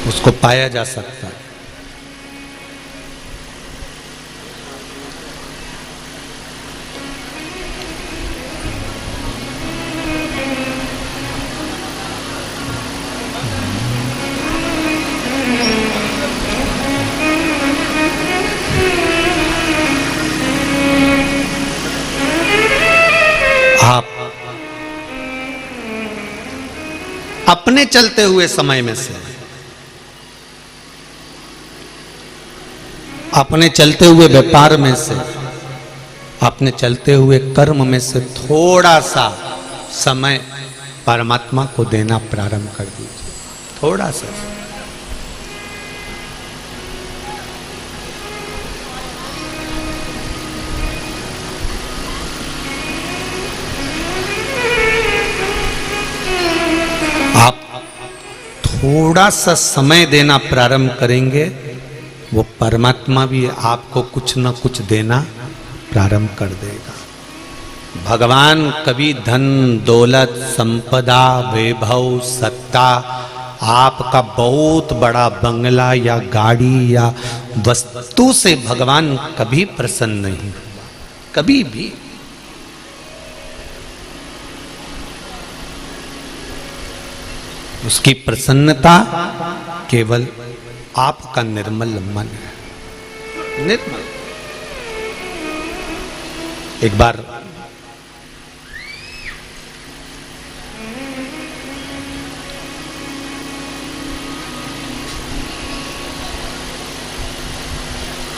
उसको पाया जा सकता है। आप अपने चलते हुए समय में से, अपने चलते हुए व्यापार में से, अपने चलते हुए कर्म में से थोड़ा सा समय परमात्मा को देना प्रारंभ कर दीजिए। थोड़ा सा। आप थोड़ा सा समय देना प्रारंभ करेंगे, वो परमात्मा भी आपको कुछ न कुछ देना प्रारंभ कर देगा। भगवान कभी धन दौलत संपदा वैभव सत्ता, आपका बहुत बड़ा बंगला या गाड़ी या वस्तु से भगवान कभी प्रसन्न नहीं हुआ, कभी भी। उसकी प्रसन्नता केवल आपका निर्मल मन है। निर्मल। एक बार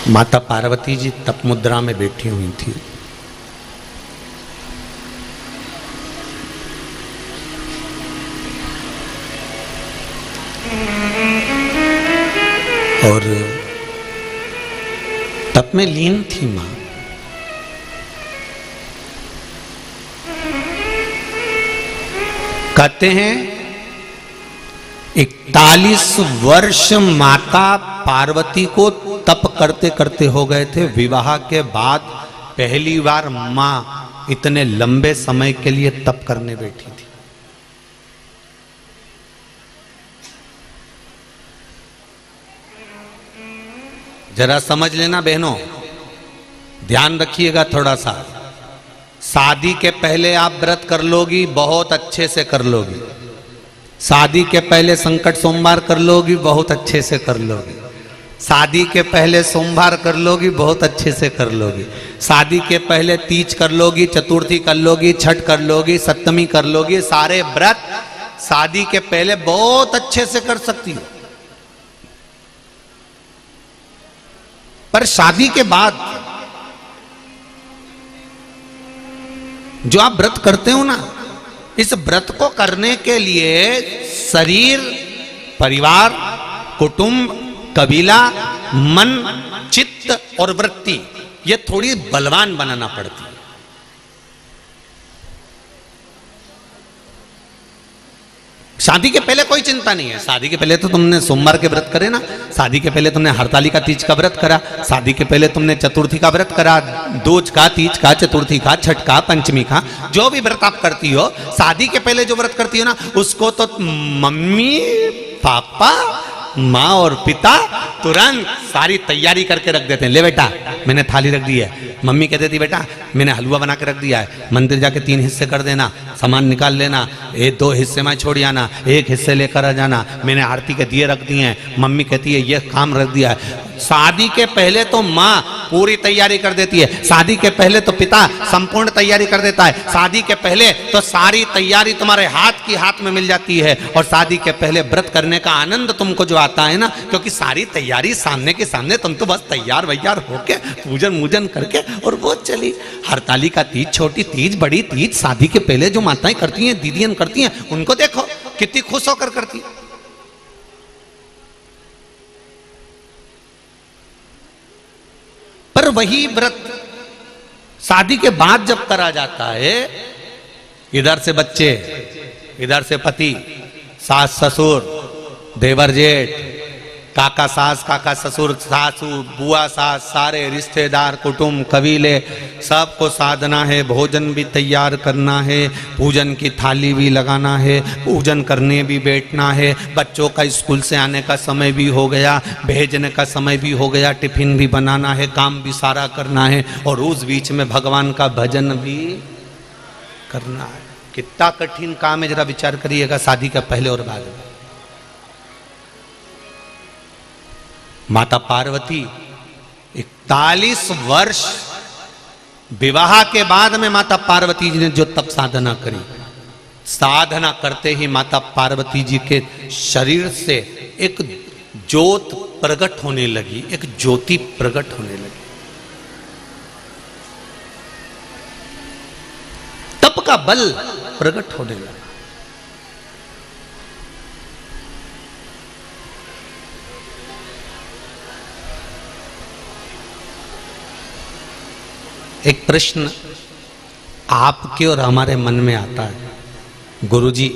माता पार्वती जी तप मुद्रा में बैठी हुई थी। और तप में लीन थी मां। कहते हैं 41 वर्ष माता पार्वती को तप करते करते हो गए थे। विवाह के बाद पहली बार मां इतने लंबे समय के लिए तप करने बैठी थी। जरा समझ लेना बहनों, ध्यान रखिएगा थोड़ा सा। शादी के पहले आप व्रत कर लोगी, बहुत अच्छे से कर लोगी। शादी के पहले संकट सोमवार कर लोगी, बहुत अच्छे से कर लोगी। शादी के पहले सोमवार कर लोगी, बहुत अच्छे से कर लोगी। शादी के पहले तीज कर लोगी, चतुर्थी कर लोगी, छठ कर लोगी, सप्तमी कर लोगी। सारे व्रत शादी के पहले बहुत अच्छे से कर सकती हो। पर शादी के बाद जो आप व्रत करते हो ना, इस व्रत को करने के लिए शरीर, परिवार, कुटुंब, कबीला, मन, चित्त और वृत्ति ये थोड़ी बलवान बनाना पड़ती है। शादी के पहले कोई चिंता नहीं है। शादी के पहले तो तुमने सोमवार के व्रत करे ना, शादी के पहले तुमने हरतालिका तीज का व्रत करा, शादी के पहले तुमने चतुर्थी का व्रत करा, दूज का, तीज का, चतुर्थी का, छठ का, पंचमी का, जो भी व्रत आप करती हो, शादी के पहले जो व्रत करती हो ना, उसको तो मम्मी, पापा, माँ और पिता तुरंत सारी तैयारी करके रख देते हैं। ले बेटा मैंने थाली रख दी है, मम्मी कह देती बेटा मैंने हलवा बना के रख दिया है, मंदिर जाके 3 हिस्से कर देना, सामान निकाल लेना, 2 हिस्से में छोड़ आना, 1 हिस्से लेकर आ जाना, मैंने आरती के दिए रख दिए हैं, मम्मी कहती है ये काम रख दिया है। शादी के पहले तो माँ पूरी तैयारी कर देती है, शादी के पहले तो पिता संपूर्ण तैयारी कर देता है, शादी के पहले तो सारी तैयारी तुम्हारे हाथ में मिल जाती है। और शादी के पहले व्रत करने का आनंद तुमको जो आता है ना, क्योंकि सारी तैयारी सामने के सामने, तुम तो बस तैयार वैयार होके पूजन मूजन करके और वो चली। हरतालिका तीज, छोटी तीज, बड़ी तीज, शादी के पहले जो माताएं करती हैं, दीदियां करती हैं, उनको देखो कितनी खुश होकर करती है। पर वही व्रत शादी के बाद जब करा जाता है, इधर से बच्चे, इधर से पति, सास ससुर, देवर जेठ, काका सास, काका ससुर, सासू, बुआ सास, सारे रिश्तेदार, कुटुंब, कबीले, सबको साधना है, भोजन भी तैयार करना है, पूजन की थाली भी लगाना है, पूजन करने भी बैठना है, बच्चों का स्कूल से आने का समय भी हो गया, भेजने का समय भी हो गया, टिफिन भी बनाना है, काम भी सारा करना है, और उस बीच में भगवान का भजन भी करना है। कितना कठिन काम है, जरा विचार करिएगा शादी का पहले और बाद में। माता पार्वती 41 वर्ष विवाह के बाद में माता पार्वती जी ने जो तप साधना करी, साधना करते ही माता पार्वती जी के शरीर से एक ज्योत प्रकट होने लगी, एक ज्योति प्रकट होने लगी। तप का बल प्रकट होने लगा। एक प्रश्न आपके और हमारे मन में आता है, गुरुजी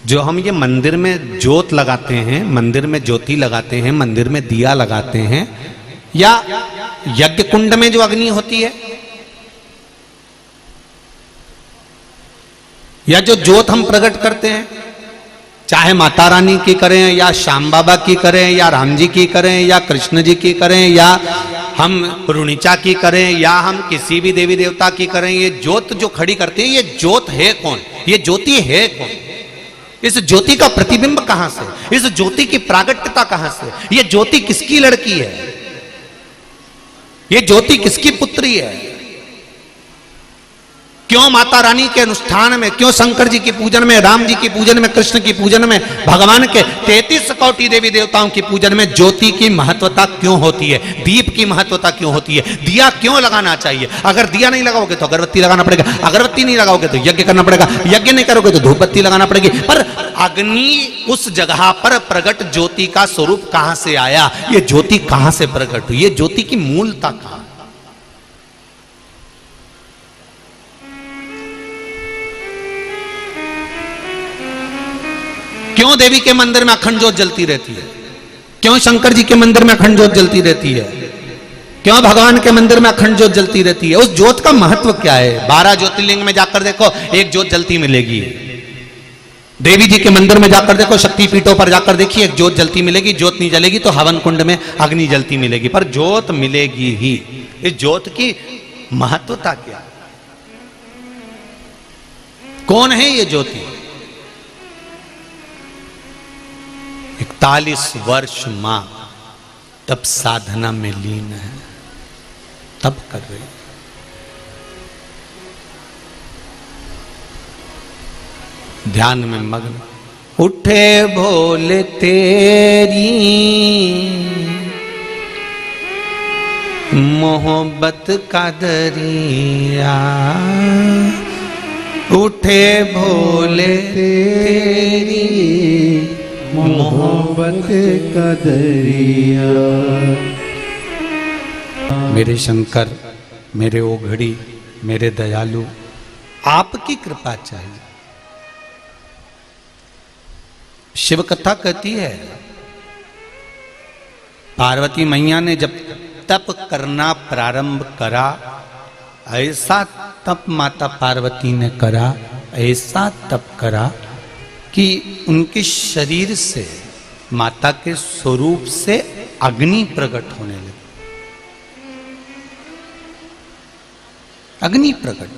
जो हम ये मंदिर में ज्योत लगाते हैं, मंदिर में ज्योति लगाते हैं, मंदिर में दिया लगाते हैं, या यज्ञ कुंड में जो अग्नि होती है, या जो ज्योत हम प्रकट करते हैं, चाहे माता रानी की करें या श्याम बाबा की करें या राम जी की करें या कृष्ण जी की करें या हम रुणिचा की करें या हम किसी भी देवी देवता की करें, ये ज्योत जो खड़ी करते हैं, ये ज्योत है कौन? ये ज्योति है कौन? इस ज्योति का प्रतिबिंब कहां से? इस ज्योति की प्रागट्यता कहां से? ये ज्योति किसकी लड़की है? ये ज्योति किसकी पुत्री है? क्यों माता रानी के अनुष्ठान में, क्यों शंकर जी की पूजन में, राम जी की पूजन में, कृष्ण की पूजन में, भगवान के 33 कोटि देवी देवताओं की पूजन में ज्योति की महत्वता क्यों होती है? दीप की महत्वता क्यों होती है? दिया क्यों लगाना चाहिए? अगर दिया नहीं लगाओगे तो अगरबत्ती लगाना पड़ेगा, अगरबत्ती नहीं लगाओगे तो यज्ञ करना पड़ेगा, यज्ञ नहीं करोगे तो धूप बत्ती लगाना पड़ेगी। पर अग्नि उस जगह पर प्रकट ज्योति का स्वरूप कहां से आया? ये ज्योति कहां से प्रकट हुई? ये ज्योति की मूलता कहां? क्यों देवी के मंदिर में अखंड ज्योत जलती रहती है? क्यों शंकर जी के मंदिर में अखंड ज्योत जलती रहती है? क्यों भगवान के मंदिर में अखंड ज्योत जलती रहती है? उस ज्योत का महत्व क्या है? 12 ज्योतिर्लिंग में जाकर देखो, एक ज्योत जलती मिलेगी। देवी जी के मंदिर में जाकर देखो, शक्तिपीठों पर जाकर देखिए, एक ज्योत जलती मिलेगी। ज्योत नहीं जलेगी तो हवन कुंड में अग्नि जलती मिलेगी, पर ज्योत मिलेगी ही। इस ज्योत की महत्वता क्या? कौन है ये ज्योति? 41 वर्ष मां तब साधना में लीन है, तब कर रही। ध्यान में मग्न। उठे भोले तेरी मोहब्बत का दरिया, उठे भोले तेरी मोहब्बत का दरिया। मेरे शंकर, मेरे ओघड़ी, मेरे दयालु, आपकी कृपा चाहिए। शिव कथा कहती है पार्वती मैया ने जब तप करना प्रारंभ करा, ऐसा तप माता पार्वती ने करा, ऐसा तप करा कि उनके शरीर से, माता के स्वरूप से अग्नि प्रकट होने लगी। अग्नि प्रकट।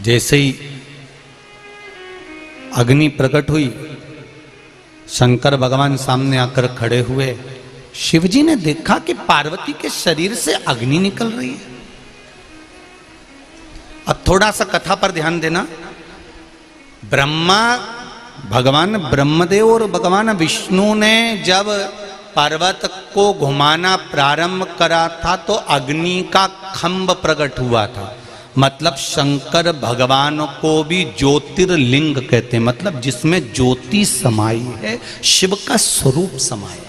जैसे ही अग्नि प्रकट हुई, शंकर भगवान सामने आकर खड़े हुए। शिवजी ने देखा कि पार्वती के शरीर से अग्नि निकल रही है। अब थोड़ा सा कथा पर ध्यान देना। ब्रह्मा, भगवान ब्रह्मदेव और भगवान विष्णु ने जब पर्वत को घुमाना प्रारंभ करा था तो अग्नि का खंभ प्रकट हुआ था। मतलब शंकर भगवान को भी ज्योतिर्लिंग कहते हैं, मतलब जिसमें ज्योति समाई है, शिव का स्वरूप समाया।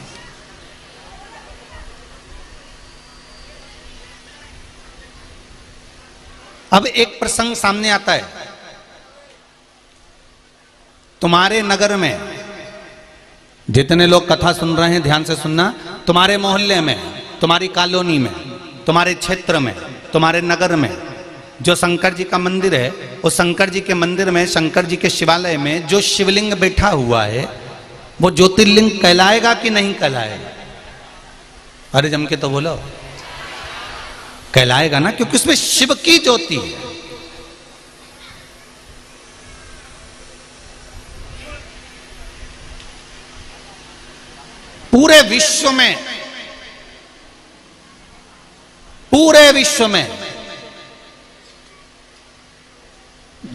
अब एक प्रसंग सामने आता है। तुम्हारे नगर में जितने लोग कथा सुन रहे हैं ध्यान से सुनना, तुम्हारे मोहल्ले में, तुम्हारी कॉलोनी में, तुम्हारे क्षेत्र में, तुम्हारे नगर में जो शंकर जी का मंदिर है, उस शंकर जी के मंदिर में, शंकर जी के शिवालय में जो शिवलिंग बैठा हुआ है वो ज्योतिर्लिंग कहलाएगा कि नहीं कहलाएगा? अरे जम के तो बोलो, कहलाएगा ना, क्योंकि उसमें शिव की ज्योति है। पूरे विश्व में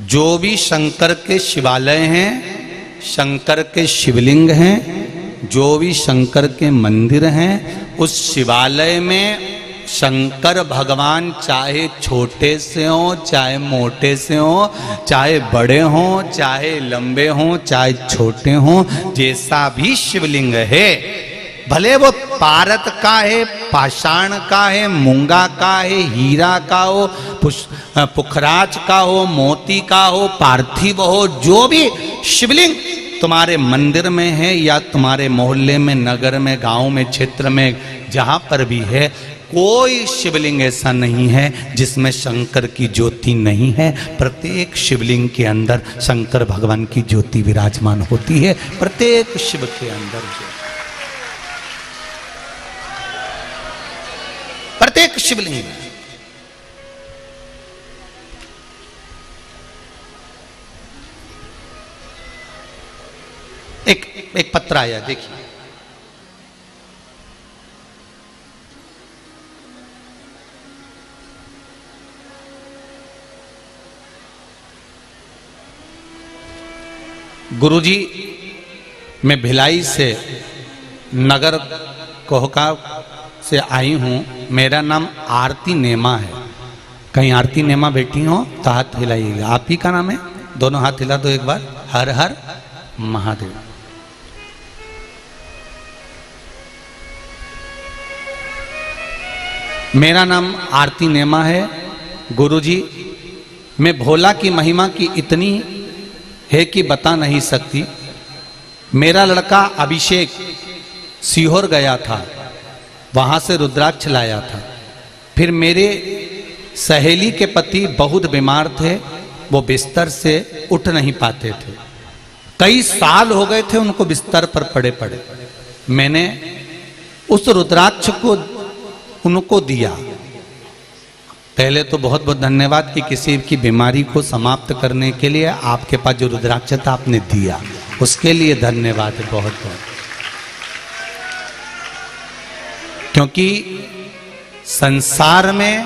जो भी शंकर के शिवालय हैं, शंकर के शिवलिंग हैं, जो भी शंकर के मंदिर हैं, उस शिवालय में शंकर भगवान चाहे छोटे से हो, चाहे मोटे से हो, चाहे बड़े हो, चाहे लंबे हो, चाहे छोटे हो, जैसा भी शिवलिंग है, भले वो पारत का है, पाषाण का है, मूंगा का है, हीरा का हो, पुखराज का हो, मोती का हो, पार्थिव हो, जो भी शिवलिंग तुम्हारे मंदिर में है या तुम्हारे मोहल्ले में, नगर में, गांव में, क्षेत्र में, जहां पर भी है, कोई शिवलिंग ऐसा नहीं है जिसमें शंकर की ज्योति नहीं है। प्रत्येक शिवलिंग के अंदर शंकर भगवान की ज्योति विराजमान होती है। प्रत्येक शिव के अंदर, प्रत्येक शिवलिंग में। एक पत्र आया, देखिए। गुरुजी, मैं भिलाई से नगर कोहका से आई हूँ। मेरा नाम आरती नेमा है। कहीं आरती नेमा बैठी हो तो हाथ हिलाइएगा। आप ही का नाम है? दोनों हाथ हिला दो एक बार। हर हर महादेव। मेरा नाम आरती नेमा है। गुरुजी, मैं भोला की महिमा की इतनी है कि बता नहीं सकती। मेरा लड़का अभिषेक सीहोर गया था, वहां से रुद्राक्ष लाया था। फिर मेरे सहेली के पति बहुत बीमार थे, वो बिस्तर से उठ नहीं पाते थे। कई साल हो गए थे उनको बिस्तर पर पड़े पड़े। मैंने उस रुद्राक्ष को उनको दिया। पहले तो बहुत बहुत धन्यवाद कि किसी की बीमारी को समाप्त करने के लिए आपके पास जो रुद्राक्ष था आपने दिया, उसके लिए धन्यवाद बहुत बहुत। क्योंकि संसार में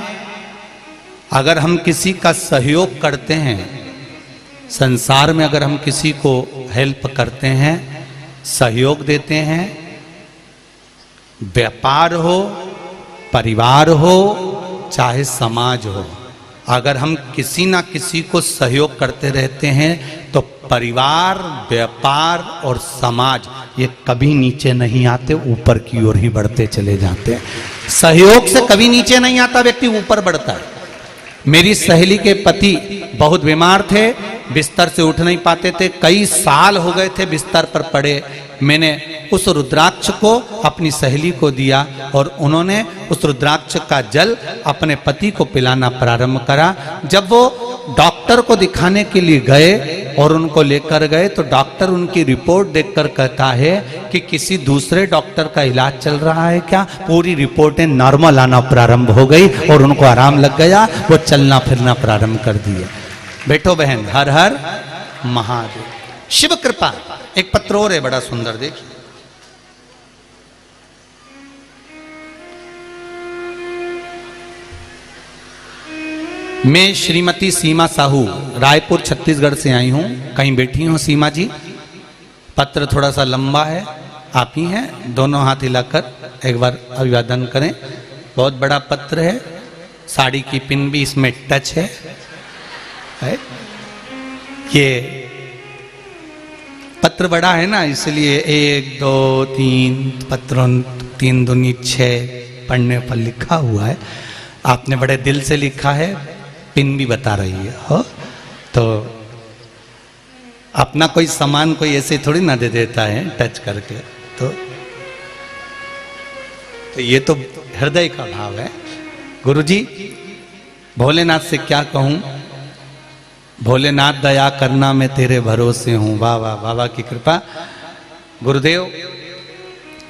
अगर हम किसी का सहयोग करते हैं, संसार में अगर हम किसी को हेल्प करते हैं, सहयोग देते हैं, व्यापार हो, परिवार हो, चाहे समाज हो, अगर हम किसी ना किसी को सहयोग करते रहते हैं तो परिवार, व्यापार और समाज ये कभी नीचे नहीं आते, ऊपर की ओर ही बढ़ते चले जाते हैं। सहयोग से कभी नीचे नहीं आता, व्यक्ति ऊपर बढ़ता है। मेरी सहेली के पति बहुत बीमार थे, बिस्तर से उठ नहीं पाते थे, कई साल हो गए थे बिस्तर पर पड़े। मैंने उस रुद्राक्ष को अपनी सहेली को दिया और उन्होंने उस रुद्राक्ष का जल अपने पति को पिलाना प्रारंभ करा। जब वो डॉक्टर को दिखाने के लिए गए और उनको लेकर गए तो डॉक्टर उनकी रिपोर्ट देखकर कहता है कि किसी दूसरे डॉक्टर का इलाज चल रहा है क्या? पूरी रिपोर्टें नॉर्मल आना प्रारंभ हो गई और उनको आराम लग गया, वो चलना फिरना प्रारंभ कर दिए। बैठो बहन, हर हर महादेव। शिव कृपा। एक पत्र और है बड़ा सुंदर, देखिए। मैं श्रीमती सीमा साहू रायपुर छत्तीसगढ़ से आई हूं। कहीं बैठी हूं सीमा जी? पत्र थोड़ा सा लंबा है, आप ही हैं, दोनों हाथ हिलाकर एक बार अभिवादन करें। बहुत बड़ा पत्र है, साड़ी की पिन भी इसमें टच है? ये पत्र बड़ा है ना, इसलिए 1 2 3 पत्रों 3 दूनी 6 पढ़ने पर लिखा हुआ है। आपने बड़े दिल से लिखा है, पिन भी बता रही है हो? तो अपना कोई सामान कोई ऐसे थोड़ी ना दे देता है टच करके, तो ये तो हृदय का भाव है। गुरुजी, भोलेनाथ से क्या कहूं? भोलेनाथ दया करना, मैं तेरे भरोसे हूं। वाह वाह, बाबा की कृपा। गुरुदेव,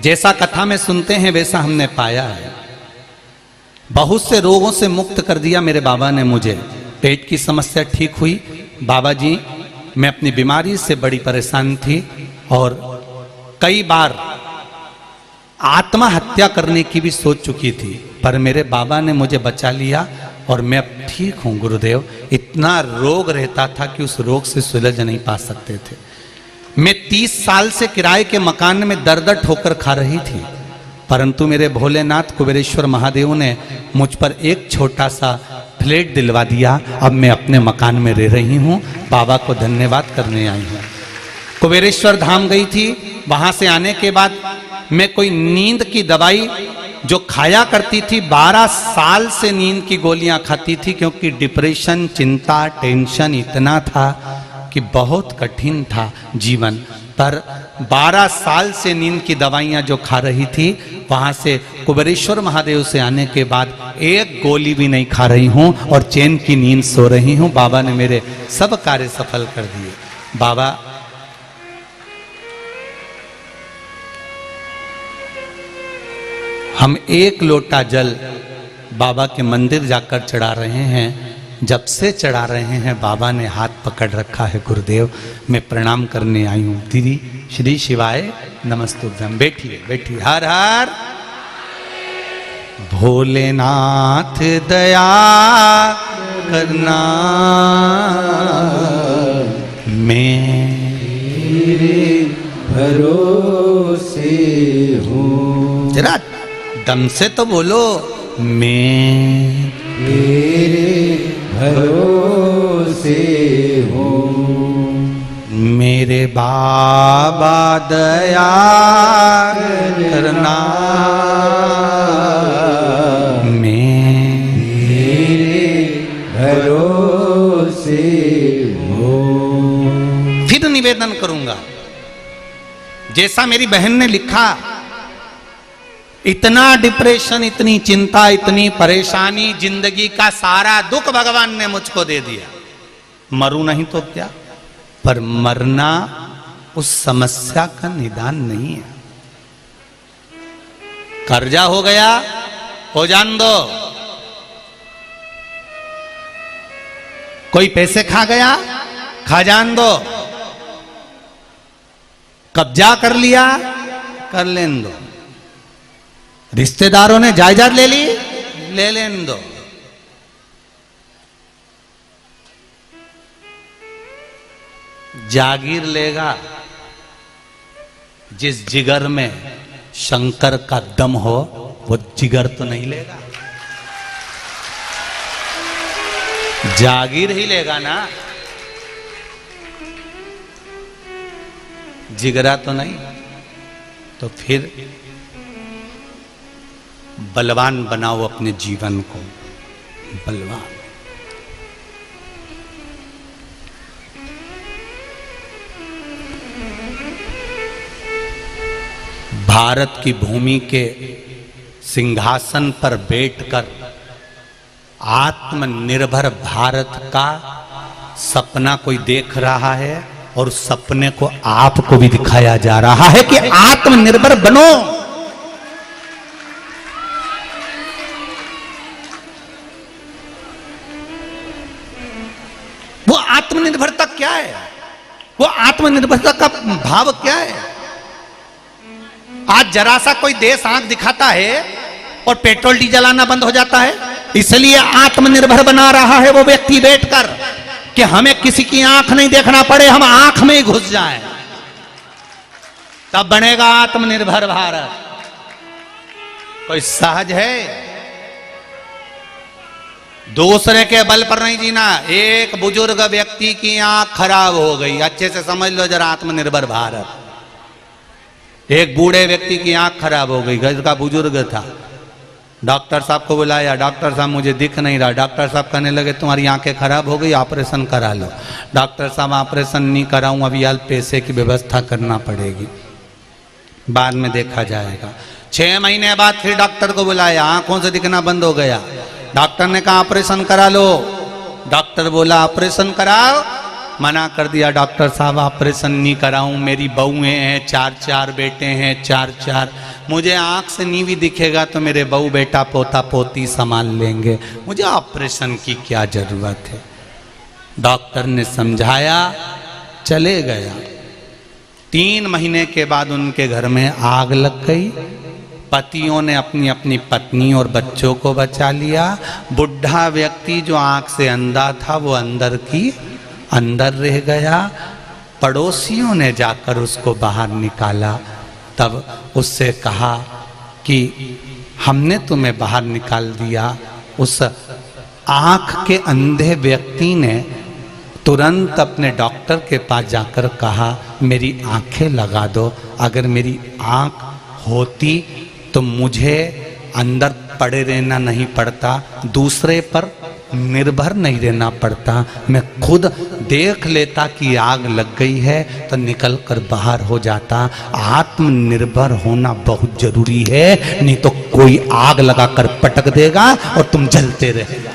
जैसा कथा में सुनते हैं वैसा हमने पाया है। बहुत से रोगों से मुक्त कर दिया मेरे बाबा ने मुझे। पेट की समस्या ठीक हुई। बाबा जी, मैं अपनी बीमारी से बड़ी परेशान थी और कई बार आत्महत्या करने की भी सोच चुकी थी, पर मेरे बाबा ने मुझे बचा लिया और मैं अब ठीक हूं। गुरुदेव, इतना रोग रहता था कि उस रोग से सुलझ नहीं पा सकते थे। मैं 30 साल से किराए के मकान में दर दर ठोकर खा रही थी, परंतु मेरे भोलेनाथ कुबेरेश्वर महादेव ने मुझ पर एक छोटा सा फ्लैट दिलवा दिया। अब मैं अपने मकान में रह रही हूँ। बाबा को धन्यवाद करने आई हूँ। कुबेरेश्वर धाम गई थी, वहां से आने के बाद मैं कोई नींद की दवाई जो खाया करती थी, 12 साल से नींद की गोलियां खाती थी, क्योंकि डिप्रेशन, चिंता, टेंशन इतना था कि बहुत कठिन था जीवन। पर 12 साल से नींद की दवाइयां जो खा रही थी, वहां से कुबेरेश्वर महादेव से आने के बाद एक गोली भी नहीं खा रही हूं और चैन की नींद सो रही हूं। बाबा ने मेरे सब कार्य सफल कर दिए। बाबा, हम 1 लोटा जल बाबा के मंदिर जाकर चढ़ा रहे हैं। जब से चढ़ा रहे हैं बाबा ने हाथ पकड़ रखा है। गुरुदेव, मैं प्रणाम करने आई हूँ। दीदी, श्री शिवाय नमस्तुभ्यम। बैठिए बैठिए। हर हर भोलेनाथ दया करना, मेरे भरोसे हूँ। जरा दम से तो बोलो। मैं तेरे भरोसे हूँ। मेरे बाबा दया करना, मैं तेरे भरोसे हूँ। फिर निवेदन करूंगा, जैसा मेरी बहन ने लिखा, इतना डिप्रेशन, इतनी चिंता, इतनी परेशानी, जिंदगी का सारा दुख भगवान ने मुझको दे दिया। मरूं नहीं तो क्या, पर मरना उस समस्या का निदान नहीं है। कर्जा हो गया, हो जान दो। कोई पैसे खा गया, खा जान दो। कब्जा कर लिया, कर लेन दो। रिश्तेदारों ने जायदाद ले ली, ले लेन दो। जागीर लेगा जिस जिगर में शंकर का दम हो, वो जिगर तो नहीं लेगा। जागीर ही लेगा ना, जिगरा तो नहीं। तो फिर बलवान बनाओ अपने जीवन को, बलवान। भारत की भूमि के सिंहासन पर बैठकर आत्मनिर्भर भारत का सपना कोई देख रहा है और सपने को आपको भी दिखाया जा रहा है कि आत्मनिर्भर बनो। वो आत्मनिर्भरता क्या है? वो आत्मनिर्भरता का भाव क्या है? आज जरा सा कोई देश आंख दिखाता है और पेट्रोल डीजल आना बंद हो जाता है, इसलिए आत्मनिर्भर बना रहा है वो व्यक्ति बैठकर कि हमें किसी की आंख नहीं देखना पड़े, हम आंख में ही घुस जाएं, तब बनेगा आत्मनिर्भर भारत। कोई सहज है? दूसरे के बल पर नहीं जीना। एक बुजुर्ग व्यक्ति की आंख खराब हो गई, अच्छे से समझ लो जरा आत्मनिर्भर भारत। एक बूढ़े व्यक्ति की आंख खराब हो गई, घर का बुजुर्ग था, डॉक्टर साहब को बुलाया, डॉक्टर साहब मुझे दिख नहीं रहा। डॉक्टर साहब कहने लगे तुम्हारी आंखें खराब हो गई, ऑपरेशन करा लो। डॉक्टर साहब ऑपरेशन नहीं कराऊं, अभी यार पैसे की व्यवस्था करना पड़ेगी, बाद में देखा जाएगा। 6 महीने बाद फिर डॉक्टर को बुलाया, आंखों से दिखना बंद हो गया। डॉक्टर ने कहा ऑपरेशन करा लो। डॉक्टर बोला ऑपरेशन कराओ, मना कर दिया डॉक्टर साहब ऑपरेशन नहीं कराऊं, मेरी बहुएं हैं, 4 बेटे हैं, 4, मुझे आंख से नहीं भी दिखेगा तो मेरे बहू बेटा पोता पोती संभाल लेंगे, मुझे ऑपरेशन की क्या जरूरत है। डॉक्टर ने समझाया, चले गया। 3 महीने के बाद उनके घर में आग लग गई। पतियों ने अपनी अपनी पत्नी और बच्चों को बचा लिया। बुढ़ा व्यक्ति जो आंख से अंधा था वो अंदर रह गया। पड़ोसियों ने जाकर उसको बाहर निकाला, तब उससे कहा कि हमने तुम्हें बाहर निकाल दिया। उस आंख के अंधे व्यक्ति ने तुरंत अपने डॉक्टर के पास जाकर कहा मेरी आंखें लगा दो, अगर मेरी आंख होती तो मुझे अंदर पड़े रहना नहीं पड़ता, दूसरे पर निर्भर नहीं रहना पड़ता, मैं खुद देख लेता कि आग लग गई है तो निकल कर बाहर हो जाता। आत्मनिर्भर होना बहुत जरूरी है, नहीं तो कोई आग लगाकर पटक देगा और तुम जलते रहेगा।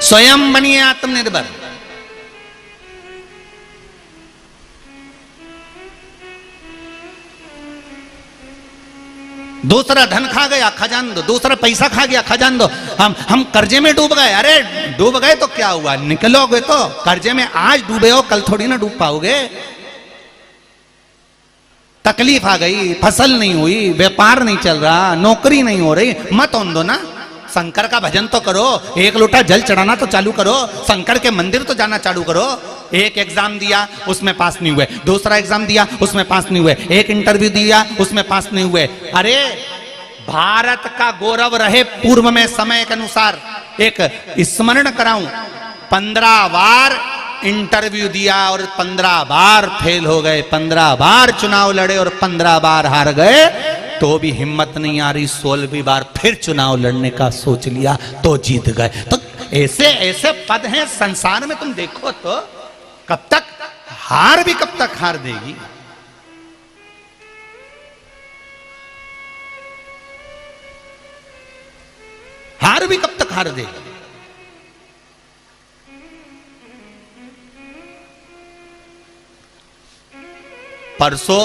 स्वयं बनिए आत्मनिर्भर। दूसरा धन खा गया, खजान दो। दूसरा पैसा खा गया, खजान दो। हम कर्जे में डूब गए। अरे डूब गए तो क्या हुआ, निकलोगे तो। कर्जे में आज डूबे हो, कल थोड़ी ना डूब पाओगे। तकलीफ आ गई, फसल नहीं हुई, व्यापार नहीं चल रहा, नौकरी नहीं हो रही, मत ओन दो ना। शंकर का भजन तो करो, 1 लोटा जल चढ़ाना तो चालू करो, शंकर के मंदिर तो जाना चालू करो। एक एग्जाम दिया उसमें पास नहीं हुए, दूसरा एग्जाम दिया उसमें पास नहीं हुए, एक इंटरव्यू दिया उसमें पास नहीं हुए। अरे भारत का गौरव रहे पूर्व में समय के अनुसार एक स्मरण कराऊं, 15 बार इंटरव्यू दिया और 15 बार फेल हो गए, 15 बार चुनाव लड़े और 15 बार हार गए, तो भी हिम्मत नहीं आ रही, 16वीं बार फिर चुनाव लड़ने का सोच लिया तो जीत गए। तो ऐसे ऐसे पद हैं संसार में, तुम देखो तो कब तक हार भी कब तक हार देगी। हार भी कब तक हार देगी। परसों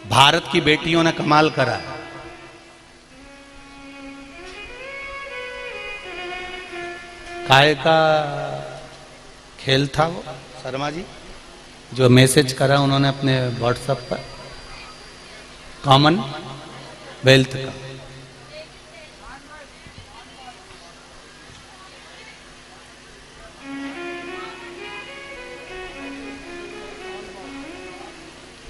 भारत की बेटियों ने कमाल करा। काय का खेल था वो, शर्मा जी जो मैसेज करा उन्होंने अपने व्हाट्सएप पर, कॉमनवेल्थ का।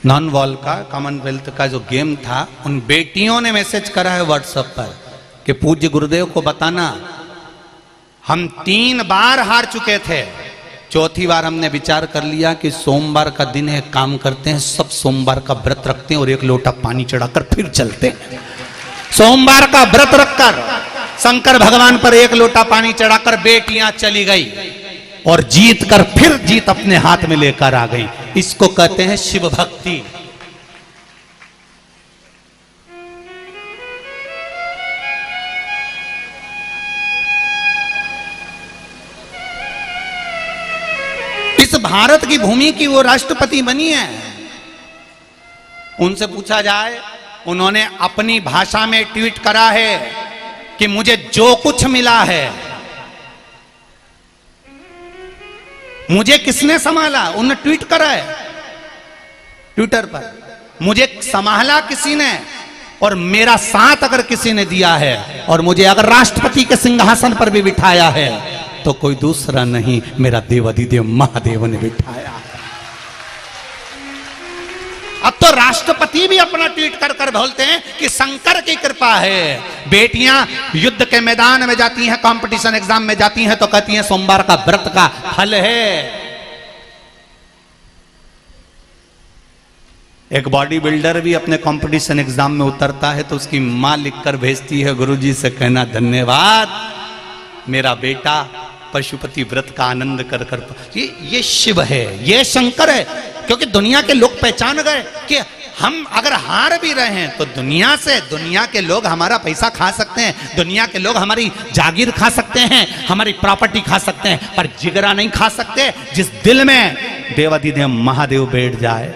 नॉन वॉल का, कॉमनवेल्थ का जो गेम था, उन बेटियों ने मैसेज करा है व्हाट्सएप पर कि पूज्य गुरुदेव को बताना, हम 3 बार हार चुके थे, चौथी बार हमने विचार कर लिया कि सोमवार का दिन है, काम करते हैं, सब सोमवार का व्रत रखते हैं और 1 लोटा पानी चढ़ाकर फिर चलते हैं। सोमवार का व्रत रखकर शंकर भगवान पर 1 लोटा पानी चढ़ाकर बेटियां चली गई और जीत कर फिर जीत अपने हाथ में लेकर आ गई। इसको कहते हैं शिव भक्ति। इस भारत की भूमि की वो राष्ट्रपति बनी है। उनसे पूछा जाए, उन्होंने अपनी भाषा में ट्वीट करा है कि मुझे जो कुछ मिला है, मुझे किसने संभाला, उन्होंने ट्वीट करा है ट्विटर पर, मुझे संभाला किसी ने और मेरा साथ अगर किसी ने दिया है और मुझे अगर राष्ट्रपति के सिंहासन पर भी बिठाया है तो कोई दूसरा नहीं, मेरा देवाधिदेव महादेव ने बिठाया। अब तो राष्ट्रपति भी अपना ट्वीट कर कर बोलते हैं कि शंकर की कृपा है। बेटियां युद्ध के मैदान में जाती हैं, कंपटीशन एग्जाम में जाती हैं तो कहती हैं सोमवार का व्रत का फल है। एक बॉडी बिल्डर भी अपने कंपटीशन एग्जाम में उतरता है तो उसकी मां लिखकर भेजती है, गुरुजी से कहना धन्यवाद, मेरा बेटा पशुपति व्रत का आनंद कर कर। ये शिव है, ये शंकर है। क्योंकि दुनिया के लोग पहचान गए कि हम अगर हार भी रहे हैं तो दुनिया से, दुनिया के लोग हमारा पैसा खा सकते हैं, दुनिया के लोग हमारी जागीर खा सकते हैं, हमारी प्रॉपर्टी खा सकते हैं, पर जिगरा नहीं खा सकते। जिस दिल में देवाधिदेव महादेव बैठ जाए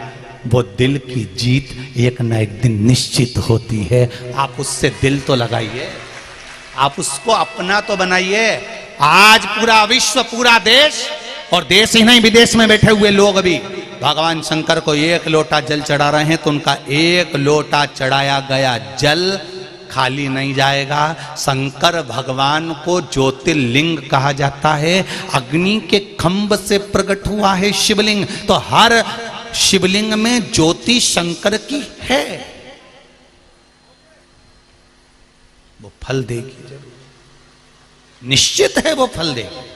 वो दिल की जीत एक न एक दिन निश्चित होती है। आप उससे दिल तो लगाइए, आप उसको अपना तो बनाइए। आज पूरा विश्व, पूरा देश, और देश ही नहीं विदेश में बैठे हुए लोग भी भगवान शंकर को 1 लोटा जल चढ़ा रहे हैं तो उनका 1 लोटा चढ़ाया गया जल खाली नहीं जाएगा। शंकर भगवान को ज्योतिर्लिंग कहा जाता है। अग्नि के खंभ से प्रकट हुआ है शिवलिंग, तो हर शिवलिंग में ज्योति शंकर की है। वो फल देगी जरूर, निश्चित है वो फल देगी।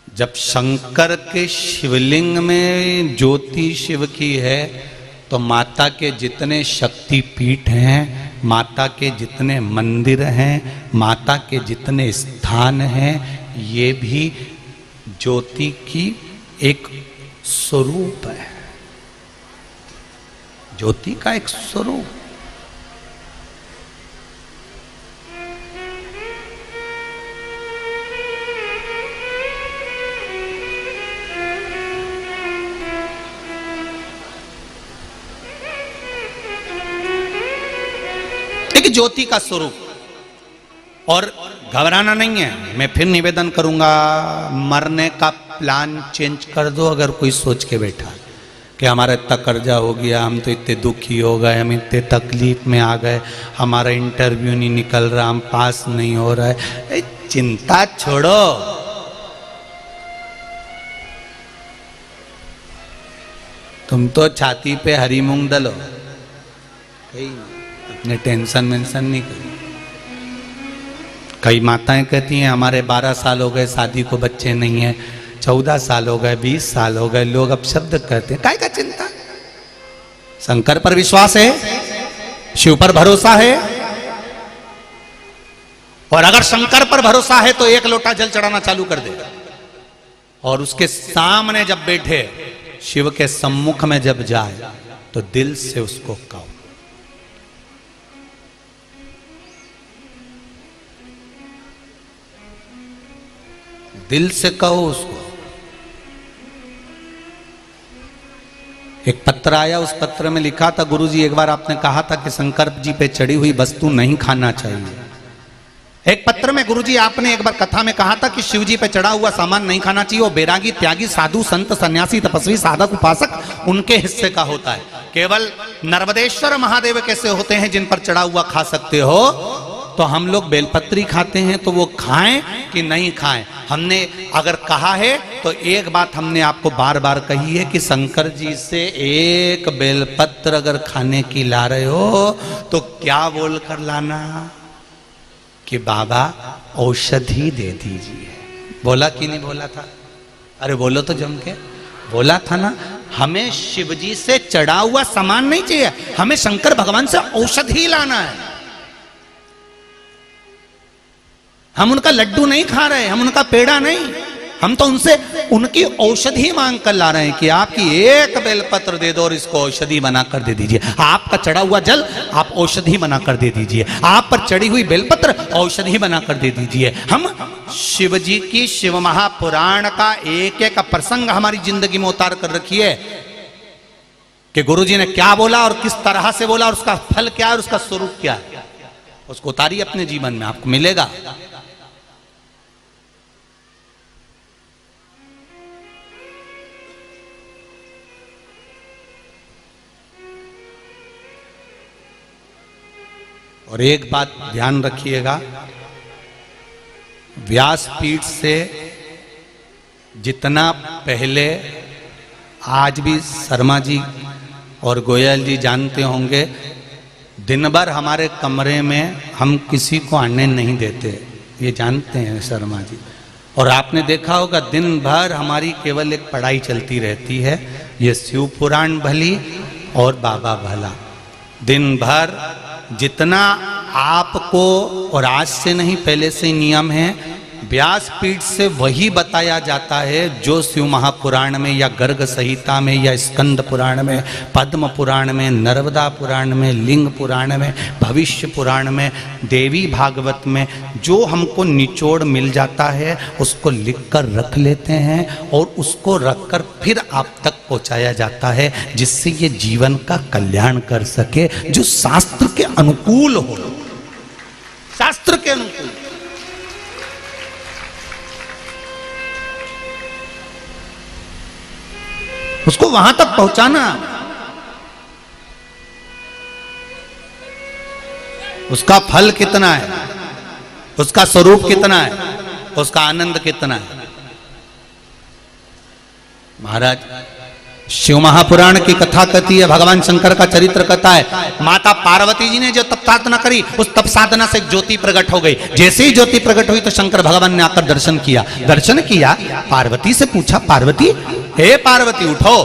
जब शंकर के शिवलिंग में ज्योति शिव की है तो माता के जितने शक्तिपीठ हैं, माता के जितने मंदिर हैं, माता के जितने स्थान हैं, ये भी ज्योति की एक स्वरूप है, ज्योति का एक स्वरूप। ज्योति का स्वरूप। और घबराना नहीं है, मैं फिर निवेदन करूंगा, मरने का प्लान चेंज कर दो। अगर कोई सोच के बैठा कि हमारा इतना कर्जा हो गया, हम तो इतने दुखी हो गए, हम इतने तकलीफ में आ गए, हमारा इंटरव्यू नहीं निकल रहा, हम पास नहीं हो रहा है, चिंता छोड़ो। तुम तो छाती पे हरी मूंग दलो, अपने टेंशन मेंशन नहीं करी। कई माताएं कहती हैं हमारे 12 साल हो गए शादी को, बच्चे नहीं है, 14 साल हो गए, 20 साल हो गए। लोग अब शब्द कहते हैं, काय का चिंता। शंकर पर विश्वास है, शिव पर भरोसा है, और अगर शंकर पर भरोसा है तो 1 लोटा जल चढ़ाना चालू कर दे, और उसके सामने जब बैठे, शिव के सम्मुख में जब जाए तो दिल से उसको कहो। दिल से कहो उसको। एक पत्र आया, उस पत्र में लिखा था, गुरुजी एक बार आपने कहा था कि शंकर जी पे चढ़ी हुई वस्तु नहीं खाना चाहिए। एक पत्र में गुरुजी आपने एक बार कथा में कहा था कि शिव जी पे चढ़ा हुआ सामान नहीं खाना चाहिए, वो बैरागी, त्यागी, साधु, संत, सन्यासी, तपस्वी, साधक, उपासक उनके हिस्से का होता है। केवल नर्मदेश्वर महादेव कैसे होते हैं जिन पर चढ़ा हुआ खा सकते हो, तो हम लोग बेलपत्री खाते हैं, तो वो खाएं कि नहीं खाएं? हमने अगर कहा है तो एक बात हमने आपको बार बार कही है कि शंकर जी से एक बेलपत्र अगर खाने की ला रहे हो तो क्या बोल कर लाना कि बाबा औषधि दे दीजिए। बोला कि नहीं बोला था? अरे बोलो तो जम के, बोला था ना। हमें शिवजी से चढ़ा हुआ सामान नहीं चाहिए, हमें शंकर भगवान से औषधि लाना है। हम उनका लड्डू नहीं खा रहे, हम उनका पेड़ा नहीं, हम तो उनसे उनकी औषधि मांग कर ला रहे हैं कि आपकी एक बेलपत्र दे दो और इसको औषधि बनाकर दे दीजिए। आपका चढ़ा हुआ जल आप औषधि बनाकर दे दीजिए, आप पर चढ़ी हुई बेलपत्र औषधि बनाकर दे दीजिए। हम शिव जी की शिव महापुराण का एक एक प्रसंग हमारी जिंदगी में उतार कर रखिए कि गुरु जी ने क्या बोला और किस तरह से बोला और उसका फल क्या है और उसका स्वरूप क्या है, उसको उतारिए अपने जीवन में, आपको मिलेगा। और एक बात ध्यान रखिएगा, व्यासपीठ से जितना पहले, आज भी शर्मा जी और गोयल जी जानते होंगे, दिन भर हमारे कमरे में हम किसी को आने नहीं देते, ये जानते हैं शर्मा जी। और आपने देखा होगा दिन भर हमारी केवल एक पढ़ाई चलती रहती है, ये शिव पुराण भली और बाबा भला। दिन भर जितना आपको, और आज से नहीं पहले से नियम है, व्यासपीठ से वही बताया जाता है जो शिव महापुराण में या गर्ग संहिता में या स्कंद पुराण में, पद्म पुराण में, नर्मदा पुराण में, लिंग पुराण में, भविष्य पुराण में, देवी भागवत में जो हमको निचोड़ मिल जाता है उसको लिख कर रख लेते हैं और उसको रखकर फिर आप तक पहुंचाया जाता है, जिससे ये जीवन का कल्याण कर सके, जो शास्त्र के अनुकूल हो, शास्त्र के अनुकूल। उसको वहां तक पहुंचाना, उसका फल कितना है, उसका स्वरूप कितना है, उसका आनंद कितना है। महाराज शिव महापुराण की कथा कहती है, भगवान शंकर का चरित्र कथा है। माता पार्वती जी ने जो तप साधना करी, उस तप साधना से ज्योति प्रकट हो गई। जैसे ही ज्योति प्रकट हुई तो शंकर भगवान ने आकर दर्शन किया। दर्शन किया, पार्वती से पूछा, पार्वती, हे पार्वती उठो,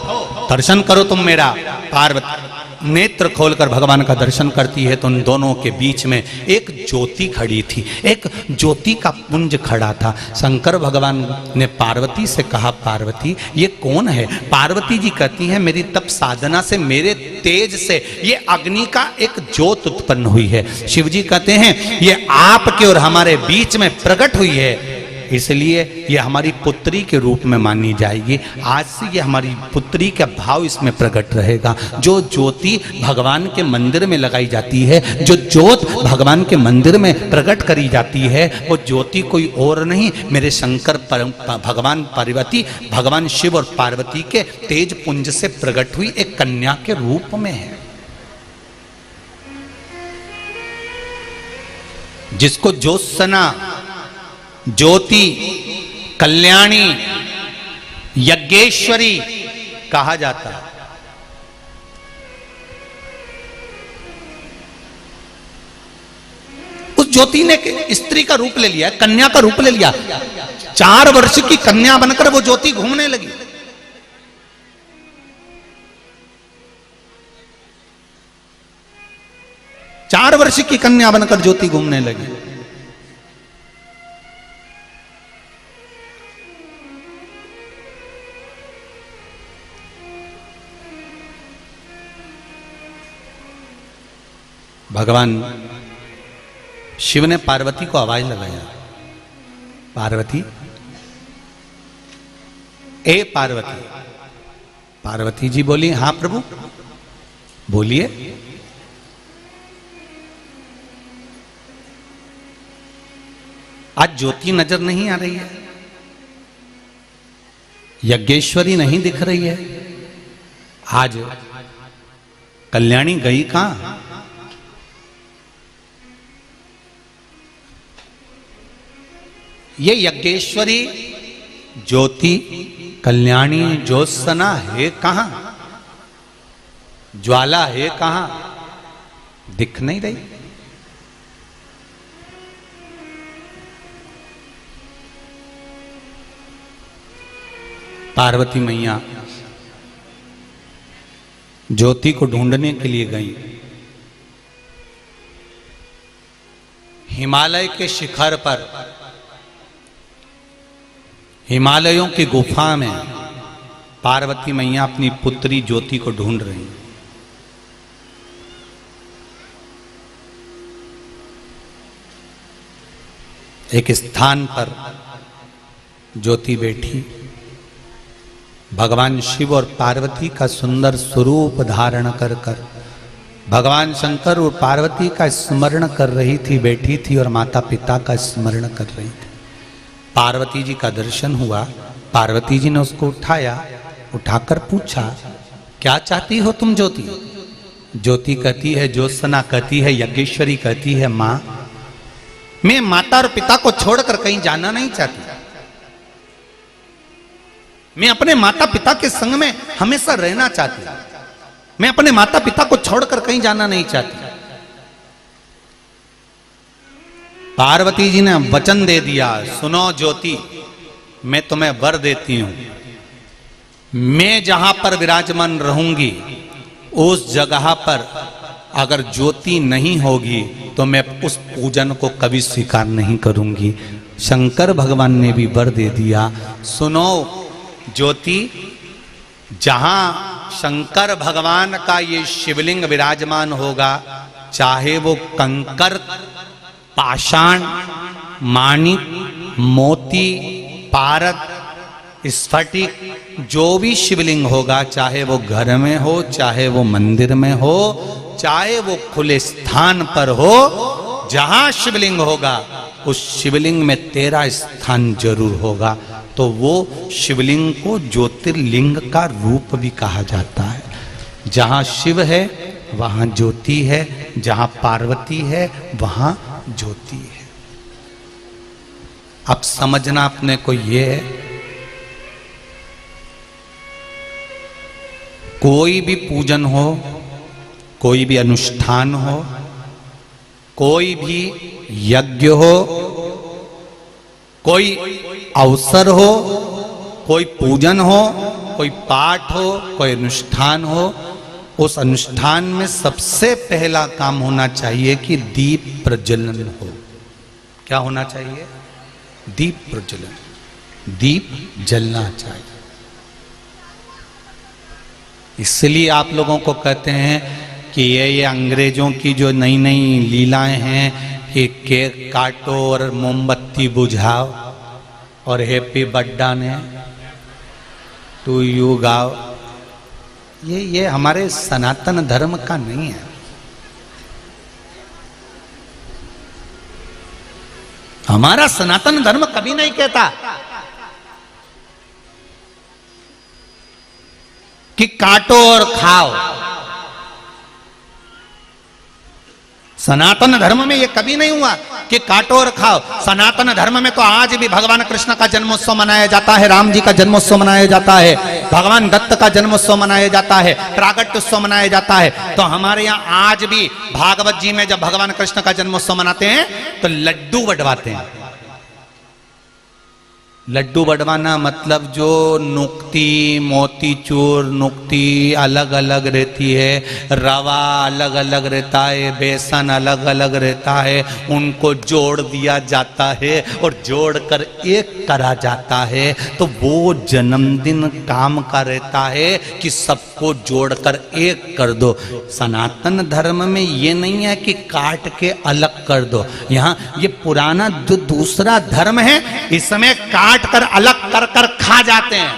दर्शन करो तुम मेरा। पार्वती नेत्र खोलकर भगवान का दर्शन करती है तो उन दोनों के बीच में एक ज्योति खड़ी थी, एक ज्योति का पुंज खड़ा था। शंकर भगवान ने पार्वती से कहा, पार्वती ये कौन है? पार्वती जी कहती हैं, मेरी तप साधना से, मेरे तेज से ये अग्नि का एक ज्योत उत्पन्न हुई है। शिव जी कहते हैं ये आपके और हमारे बीच में प्रकट हुई है, इसलिए ये हमारी पुत्री के रूप में मानी जाएगी। आज से ये हमारी पुत्री का भाव इसमें प्रकट रहेगा। जो ज्योति भगवान के मंदिर में लगाई जाती है, जो ज्योत भगवान के मंदिर में प्रकट करी जाती है, वो ज्योति कोई और नहीं, मेरे शंकर भगवान पार्वती, भगवान शिव और पार्वती के तेज पुंज से प्रकट हुई एक कन्या के रूप में है। जिसको ज्योत्सना, ज्योति, कल्याणी, यज्ञेश्वरी कहा जाता है। उस ज्योति ने स्त्री का रूप ले लिया, कन्या का रूप ले लिया। 4 वर्ष की कन्या बनकर वो ज्योति घूमने लगी। चार वर्ष की कन्या बनकर ज्योति घूमने लगी। भगवान शिव ने पार्वती को आवाज लगाया, पार्वती, ए पार्वती। पार्वती जी बोली, हाँ प्रभु बोलिए। आज ज्योति नजर नहीं आ रही है, यज्ञेश्वरी नहीं दिख रही है, आज कल्याणी गई कहां? ये यज्ञेश्वरी ज्योति कल्याणी ज्योत्सना है कहां? ज्वाला है कहां? दिख नहीं रही। पार्वती मैया ज्योति को ढूंढने के लिए गई। हिमालय के शिखर पर, हिमालयों की गुफा में पार्वती मैया अपनी पुत्री ज्योति को ढूंढ रही। एक स्थान पर ज्योति बैठी, भगवान शिव और पार्वती का सुंदर स्वरूप धारण कर कर भगवान शंकर और पार्वती का स्मरण कर रही थी, बैठी थी और माता पिता का स्मरण कर रही थी। पार्वती जी का दर्शन हुआ। पार्वती जी ने उसको उठाया, उठाकर पूछा, क्या चाहती हो तुम ज्योति? ज्योति कहती है, ज्योत्सना कहती है, यज्ञेश्वरी कहती है, मां मैं माता और पिता को छोड़कर कहीं जाना नहीं चाहती। मैं अपने माता पिता के संग में हमेशा रहना चाहती हूं। मैं अपने माता पिता को छोड़कर कहीं जाना नहीं चाहती। पार्वती जी ने वचन दे दिया, सुनो ज्योति, मैं तुम्हें वर देती हूं, मैं जहां पर विराजमान रहूंगी उस जगह पर अगर ज्योति नहीं होगी तो मैं उस पूजन को कभी स्वीकार नहीं करूंगी। शंकर भगवान ने भी वर दे दिया, सुनो ज्योति, जहां शंकर भगवान का ये शिवलिंग विराजमान होगा, चाहे वो कंकर, पाषाण, माणिक, मोती, पारद, स्फटिक, जो भी शिवलिंग होगा, चाहे वो घर में हो, चाहे वो मंदिर में हो, चाहे वो खुले स्थान पर हो, जहां शिवलिंग होगा उस शिवलिंग में तेरा स्थान जरूर होगा। तो वो शिवलिंग को ज्योतिर्लिंग का रूप भी कहा जाता है। जहां शिव है वहां ज्योति है, जहां पार्वती है वहां ज्योति है। अब समझना अपने को ये है, कोई भी पूजन हो, कोई भी अनुष्ठान हो, कोई भी यज्ञ हो, कोई अवसर हो, कोई पूजन हो, कोई पाठ हो, कोई अनुष्ठान हो, उस अनुष्ठान में सबसे पहला काम होना चाहिए कि दीप प्रज्वलन हो। क्या होना चाहिए? दीप प्रज्वलन, दीप जलना चाहिए। इसलिए आप लोगों को कहते हैं कि ये अंग्रेजों की जो नई नई लीलाएं हैं कि केक काटो और मोमबत्ती बुझाओ और हैप्पी बर्थडे ने टू यू गाओ, ये हमारे सनातन धर्म का नहीं है। हमारा सनातन धर्म कभी नहीं कहता कि काटो और खाओ। सनातन धर्म में ये कभी नहीं हुआ कि काटो और खाओ। सनातन धर्म में तो आज भी भगवान कृष्ण का जन्मोत्सव मनाया जाता है, राम जी का जन्मोत्सव मनाया जाता है, भगवान दत्त का जन्मोत्सव मनाया जाता है, प्रागट्योत्सव मनाया जाता है। तो हमारे यहाँ आज भी भागवत जी में जब भगवान कृष्ण का जन्मोत्सव मनाते हैं तो लड्डू बंटवाते हैं। लड्डू बंटवाना मतलब जो नुक्ती, मोतीचूर, नुक्ती अलग अलग रहती है, रवा अलग अलग रहता है, बेसन अलग अलग रहता है, उनको जोड़ दिया जाता है और जोड़कर एक करा जाता है। तो वो जन्मदिन काम का रहता है कि सबको जोड़कर एक कर दो। सनातन धर्म में ये नहीं है कि काट के अलग कर दो। यहाँ ये पुराना जो दूसरा धर्म है इसमें काट कर अलग कर कर खा जाते हैं,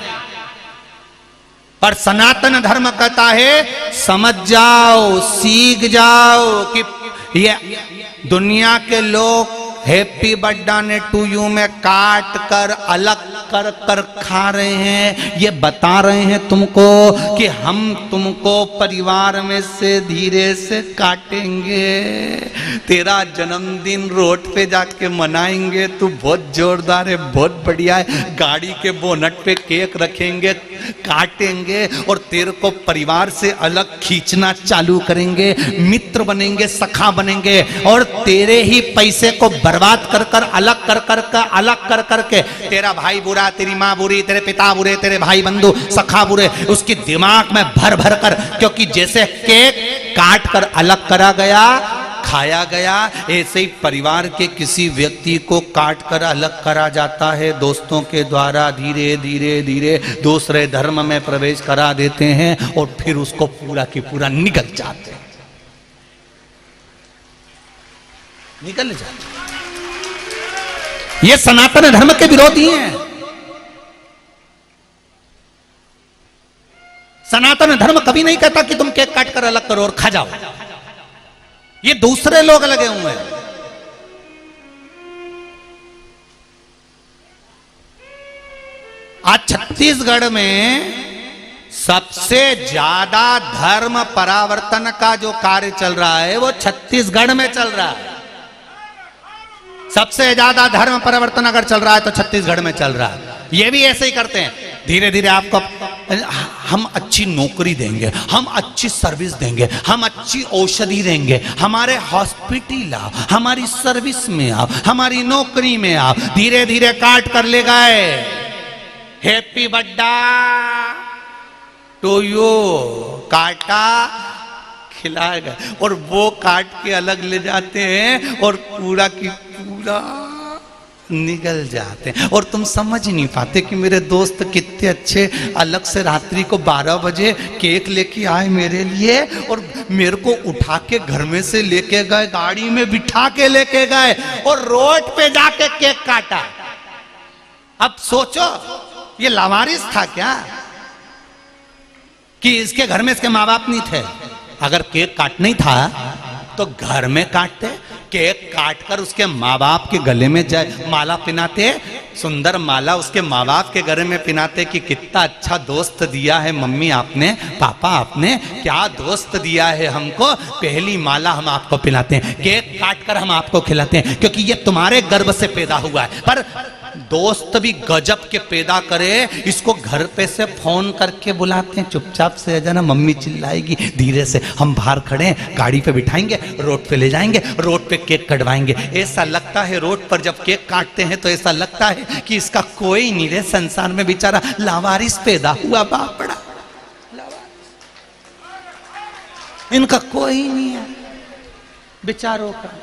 पर सनातन धर्म कहता है समझ जाओ, सीख जाओ कि ये दुनिया के लोग हैप्पी बर्थडे ने टू यू में काट कर अलग कर कर खा रहे हैं। ये बता रहे हैं तुमको कि हम तुमको परिवार में से धीरे से काटेंगे, तेरा जन्मदिन रोड पे जाके मनाएंगे, तू बहुत जोरदार है, बहुत बढ़िया है, गाड़ी के बोनट पे केक रखेंगे, काटेंगे और तेरे को परिवार से अलग खींचना चालू करेंगे, मित्र बनेंगे, सखा बनेंगे और तेरे ही पैसे को बर्बाद कर कर अलग कर कर के तेरा भाई बुरा, तेरी माँ बुरी, तेरे पिता बुरे, तेरे भाई बंधु सखा बुरे, उसकी दिमाग में भर भर कर, क्योंकि जैसे केक काट कर अलग करा गया, खाया गया, ऐसे ही परिवार के किसी व्यक्ति को काट कर अलग करा जाता है, दोस्तों के द्वारा धीरे धीरे धीरे दूसरे धर्म में प्रवेश करा देते हैं और फिर उसको पूरा की पूरा निकल जाते हैं, निकल जाते। ये सनातन धर्म के विरोधी हैं। सनातन धर्म कभी नहीं कहता कि तुम केक काट कर अलग करो और खा जाओ, ये दूसरे लोग लगे हुए हैं। आज छत्तीसगढ़ में सबसे ज्यादा धर्म परावर्तन का जो कार्य चल रहा है वो छत्तीसगढ़ में चल रहा है। सबसे ज्यादा धर्म परिवर्तन अगर चल रहा है तो छत्तीसगढ़ में चल रहा है। ये भी ऐसे ही करते हैं, धीरे धीरे आपको हम अच्छी नौकरी देंगे, हम अच्छी सर्विस देंगे, हम अच्छी औषधि देंगे, हमारे हॉस्पिटल आओ, हमारी सर्विस में आओ, हमारी नौकरी में आओ, धीरे धीरे काट कर ले गए, हैप्पी बर्थडे टू यू, काटा खिलाएगा और वो काट के अलग ले जाते हैं और पूरा की पूरा निकल जाते हैं। और तुम समझ नहीं पाते कि मेरे दोस्त कितने अच्छे, अलग से रात्रि को 12 बजे केक लेके आए मेरे लिए और मेरे को उठा के घर में से लेके गए, गाड़ी में बिठा के लेके गए और रोड पे जाके केक काटा। अब सोचो ये लावारिस था क्या कि इसके घर में इसके माँ बाप नहीं थे? अगर केक काटना ही था तो घर में काटते, केक काटकर उसके माँ बाप के गले में जाए माला पहनाते, सुंदर माला उसके माँ बाप के गले में पहनाते कि कितना अच्छा दोस्त दिया है मम्मी आपने, पापा आपने, क्या दोस्त दिया है हमको, पहली माला हम आपको पहनाते हैं, केक काटकर हम आपको खिलाते हैं क्योंकि ये तुम्हारे गर्भ से पैदा हुआ है। पर दोस्त भी गजब के पैदा करे, इसको घर पे से फोन करके बुलाते हैं, चुपचाप से जाना, मम्मी चिल्लाएगी, धीरे से हम बाहर खड़े हैं, गाड़ी पे बिठाएंगे, रोड पे ले जाएंगे, रोड पे केक कटवाएंगे। ऐसा लगता है रोड पर जब केक काटते हैं तो ऐसा लगता है कि इसका कोई नहीं रहे संसार में, बेचारा लावारिस पैदा हुआ बापड़ा, इनका कोई नहीं है बेचारों का।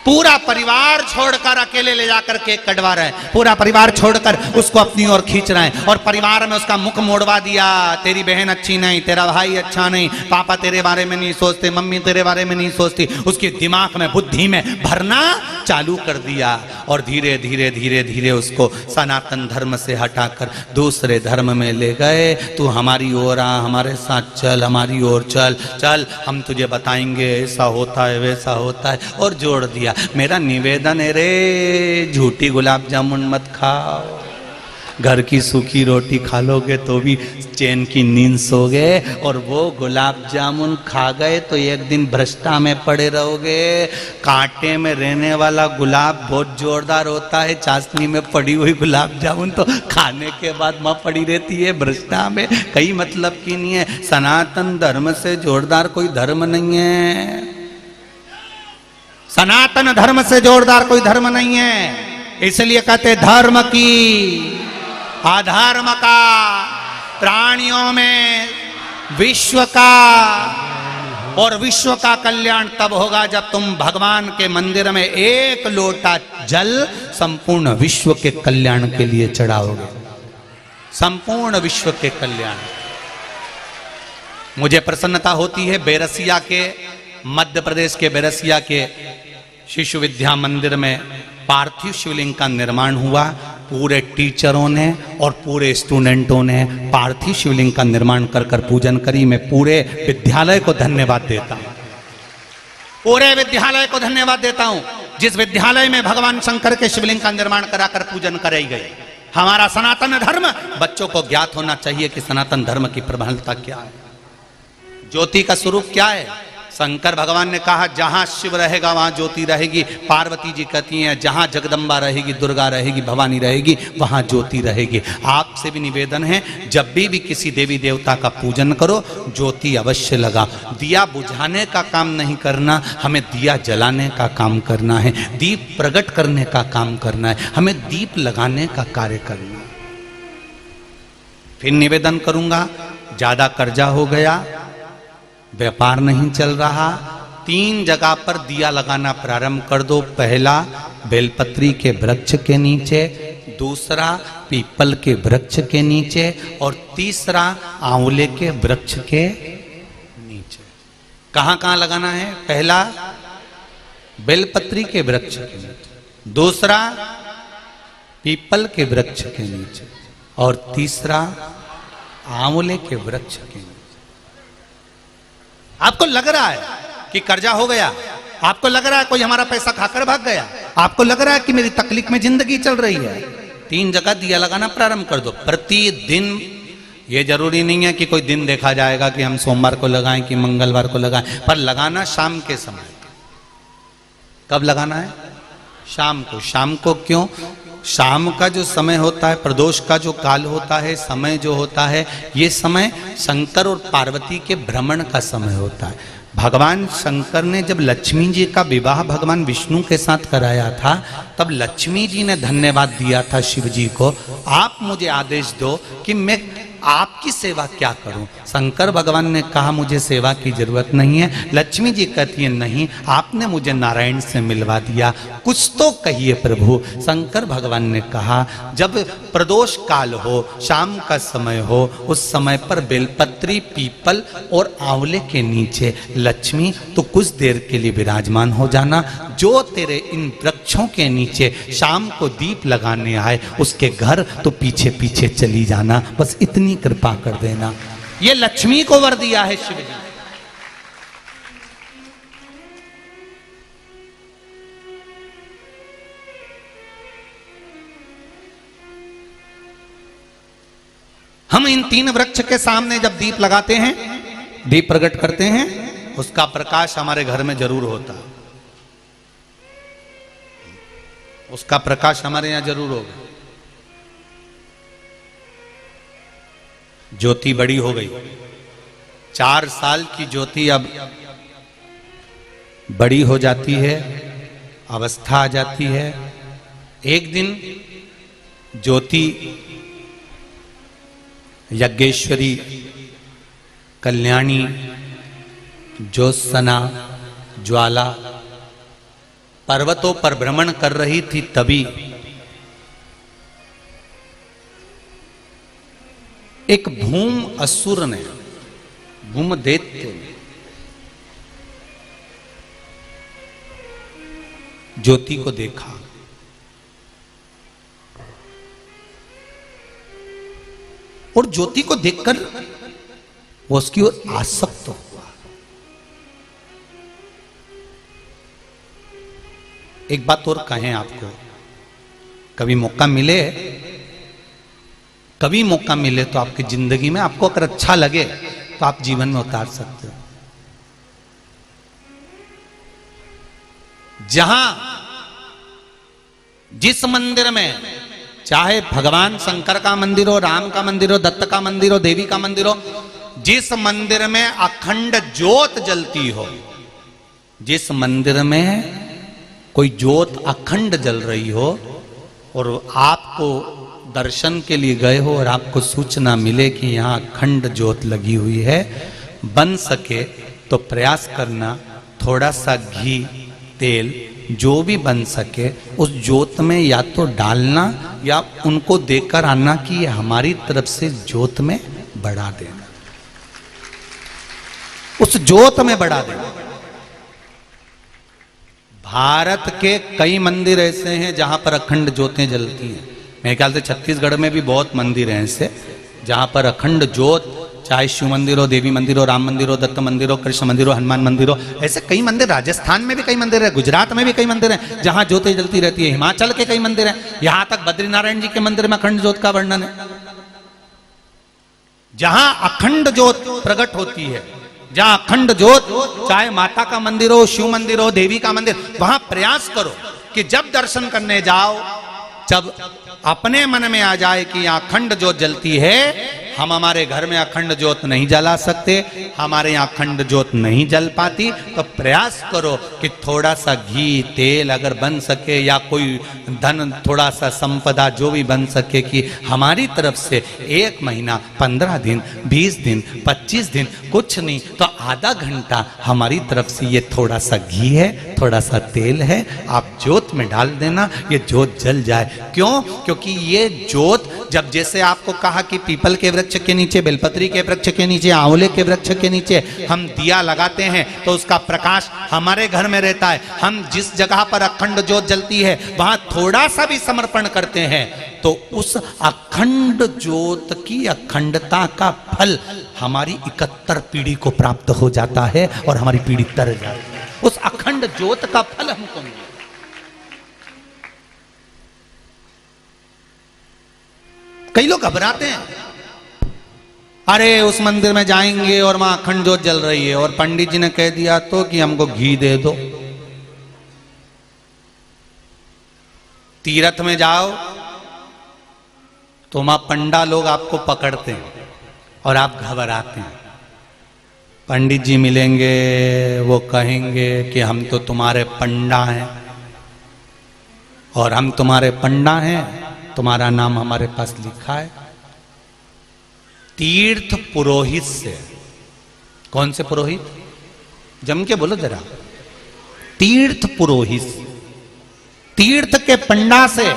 पूरा परिवार छोड़कर अकेले ले जाकर केक कटवा रहे हैं, पूरा परिवार छोड़कर उसको अपनी ओर खींच रहे हैं और परिवार में उसका मुख मोड़वा दिया, तेरी बहन अच्छी नहीं, तेरा भाई अच्छा नहीं, पापा तेरे बारे में नहीं सोचते, मम्मी तेरे बारे में नहीं सोचती, उसके दिमाग में बुद्धि में भरना चालू कर दिया और धीरे धीरे धीरे धीरे उसको सनातन धर्म से हटाकर दूसरे धर्म में ले गए। तू हमारी ओर आ, हमारे साथ चल, हमारी ओर चल, चल हम तुझे बताएंगे ऐसा होता है वैसा होता है, और जोड़ दिया। मेरा निवेदन है रे, झूठी गुलाब जामुन मत खाओ, घर की सूखी रोटी खा लोगे तो भी चैन की नींद सोगे, और वो गुलाब जामुन खा गए तो एक दिन भ्रष्टा में पड़े रहोगे। कांटे में रहने वाला गुलाब बहुत जोरदार होता है, चाशनी में पड़ी हुई गुलाब जामुन तो खाने के बाद मां पड़ी रहती है भ्रष्टा में, कई मतलब की नहीं है। सनातन धर्म से जोरदार कोई धर्म नहीं है, सनातन धर्म से जोरदार कोई धर्म नहीं है। इसलिए कहते धर्म की अधर्म का, प्राणियों में विश्व का, और विश्व का कल्याण तब होगा जब तुम भगवान के मंदिर में एक लोटा जल संपूर्ण विश्व के कल्याण के लिए चढ़ाओगे, संपूर्ण विश्व के कल्याण। मुझे प्रसन्नता होती है बेरसिया के, मध्य प्रदेश के बेरसिया के शिशु विद्या मंदिर में पार्थिव शिवलिंग का निर्माण हुआ। पूरे टीचरों ने और पूरे स्टूडेंटों ने पार्थिव शिवलिंग का निर्माण कर कर पूजन करी। मैं पूरे विद्यालय को धन्यवाद देता हूं। पूरे विद्यालय को धन्यवाद देता हूं, जिस विद्यालय में भगवान शंकर के शिवलिंग का निर्माण कराकर पूजन कराई गई। हमारा सनातन धर्म, बच्चों को ज्ञात होना चाहिए कि सनातन धर्म की प्रबलता क्या है, ज्योति का स्वरूप क्या है। शंकर भगवान ने कहा जहां शिव रहेगा वहां ज्योति रहेगी। पार्वती जी कहती हैं जहां जगदम्बा रहेगी, दुर्गा रहेगी, भवानी रहेगी, वहां ज्योति रहेगी। आपसे भी निवेदन है, जब भी किसी देवी देवता का पूजन करो, ज्योति अवश्य लगा। दिया बुझाने का काम नहीं करना, हमें दिया जलाने का काम करना है, दीप प्रकट करने का काम करना है, हमें दीप लगाने का कार्य करना है। फिर निवेदन करूंगा, ज्यादा कर्जा हो गया, व्यापार नहीं चल रहा, 3 जगह पर दिया लगाना प्रारंभ कर दो। पहला बेलपत्री के वृक्ष के नीचे, दूसरा पीपल के वृक्ष के नीचे, और तीसरा आंवले के वृक्ष के नीचे। कहां कहां लगाना है? पहला बेलपत्री के वृक्ष के नीचे, दूसरा पीपल के वृक्ष के नीचे, और तीसरा आंवले के वृक्ष के नीचे। आपको लग रहा है कि कर्जा हो गया, आपको लग रहा है कोई हमारा पैसा खाकर भाग गया, आपको लग रहा है कि मेरी तकलीफ में जिंदगी चल रही है, 3 जगह दिया लगाना प्रारंभ कर दो प्रतिदिन। ये जरूरी नहीं है कि कोई दिन देखा जाएगा कि हम सोमवार को लगाएं कि मंगलवार को लगाएं, पर लगाना शाम के समय। कब लगाना है? शाम को। शाम को क्यों? शाम का जो समय होता है, प्रदोष का जो काल होता है, समय जो होता है, ये समय शंकर और पार्वती के भ्रमण का समय होता है। भगवान शंकर ने जब लक्ष्मी जी का विवाह भगवान विष्णु के साथ कराया था, तब लक्ष्मी जी ने धन्यवाद दिया था शिव जी को, आप मुझे आदेश दो कि मैं आपकी सेवा क्या करूं। शंकर भगवान ने कहा मुझे सेवा की जरूरत नहीं है। लक्ष्मी जी कहती है नहीं, आपने मुझे नारायण से मिलवा दिया, कुछ तो कहिए प्रभु। शंकर भगवान ने कहा जब प्रदोष काल हो, शाम का समय हो, उस समय पर बेलपत्री, पीपल और आंवले के नीचे लक्ष्मी तो कुछ देर के लिए विराजमान हो जाना। जो तेरे इन वृक्षों के नीचे शाम को दीप लगाने आए, उसके घर तो पीछे पीछे चली जाना, बस इतनी कृपा कर देना। ये लक्ष्मी को वर दिया है शिव जी। हम इन 3 वृक्ष के सामने जब दीप लगाते हैं, दीप प्रकट करते हैं, उसका प्रकाश हमारे घर में जरूर होता है, उसका प्रकाश हमारे यहां जरूर होगा। ज्योति बड़ी हो गई, 4 साल की ज्योति अब बड़ी हो जाती है, अवस्था आ जाती है। एक दिन ज्योति यज्ञेश्वरी, कल्याणी, ज्योत्सना, ज्वाला पर्वतों पर भ्रमण कर रही थी, तभी एक भूम असुर ने, भूम दैत्य ने ज्योति को देखा और ज्योति को देखकर वो उसकी ओर आसक्त हुआ। एक बात और कहें आपको, कभी मौका मिले तो आपकी जिंदगी में आपको अगर अच्छा लगे तो आप जीवन में उतार सकते हो। जहां जिस मंदिर में, चाहे भगवान शंकर का मंदिर हो, राम का मंदिर हो, दत्त का मंदिर हो, देवी का मंदिर हो, जिस मंदिर में अखंड ज्योत जलती हो, जिस मंदिर में कोई ज्योत अखंड जल रही हो और आपको दर्शन के लिए गए हो और आपको सूचना मिले कि यहाँ अखंड ज्योत लगी हुई है, बन सके तो प्रयास करना थोड़ा सा घी, तेल, जो भी बन सके उस ज्योत में या तो डालना या उनको देकर आना कि ये हमारी तरफ से ज्योत में बढ़ा देना, उस ज्योत में बढ़ा देना। भारत के कई मंदिर ऐसे हैं जहां पर अखंड ज्योतें जलती हैं। मेरे ख्याल से छत्तीसगढ़ में भी बहुत मंदिर हैं ऐसे जहां पर अखंड ज्योत चाहे शिव मंदिर हो, देवी मंदिर हो, राम मंदिर हो, दत्त मंदिर हो, कृष्ण मंदिर हो, हनुमान मंदिर हो, ऐसे कई मंदिर, राजस्थान में भी कई मंदिर है, गुजरात में भी कई मंदिर हैं जहां ज्योति जलती रहती है, हिमाचल के कई मंदिर हैं, यहां तक बद्रीनारायण जी के मंदिर में अखंड ज्योत का वर्णन है। जहां अखंड ज्योत प्रकट होती है, जहां अखंड ज्योत, चाहे माता का मंदिर हो, शिव मंदिर हो, देवी का मंदिर, वहां प्रयास करो कि जब दर्शन करने जाओ, जब अपने मन में आ जाए कि यहाँ अखंड ज्योत जलती है, हम हमारे घर में अखंड ज्योत नहीं जला सकते, हमारे यहाँ अखंड ज्योत नहीं जल पाती, तो प्रयास करो कि थोड़ा सा घी तेल अगर बन सके या कोई धन थोड़ा सा संपदा जो भी बन सके, कि हमारी तरफ से 1 महीना 15 दिन 20 दिन 25 दिन कुछ नहीं तो आधा घंटा हमारी तरफ से ये थोड़ा सा घी है, थोड़ा सा तेल है, आप ज्योत में डाल देना, ये ज्योत जल जाए। क्यों? क्योंकि ये ज्योत, जब जैसे आपको कहा कि पीपल के वृक्ष के नीचे, बेलपत्री के वृक्ष के नीचे, आंवले के वृक्ष के नीचे हम दिया लगाते हैं तो उसका प्रकाश हमारे घर में रहता है। हम जिस जगह पर अखंड ज्योत जलती है वहां थोड़ा सा भी समर्पण करते हैं तो उस अखंड ज्योत की अखंडता का फल हमारी 71 पीढ़ी को प्राप्त हो जाता है और हमारी पीढ़ी तर जाती है। उस अखंड ज्योत का फल हमको मिले। कई लोग घबराते हैं, अरे उस मंदिर में जाएंगे और वहां अखंड ज्योत जल रही है और पंडित जी ने कह दिया तो कि हमको घी दे दो। तीर्थ में जाओ तो वहां पंडा लोग आपको पकड़ते हैं और आप घबराते हैं। पंडित जी मिलेंगे, वो कहेंगे कि हम तो तुम्हारे पंडा हैं और हम तुम्हारे पंडा हैं, तुम्हारा नाम हमारे पास लिखा है। तीर्थ पुरोहित से, कौन से पुरोहित? जम के बोलो जरा। तीर्थ पुरोहित, तीर्थ के पंडा से,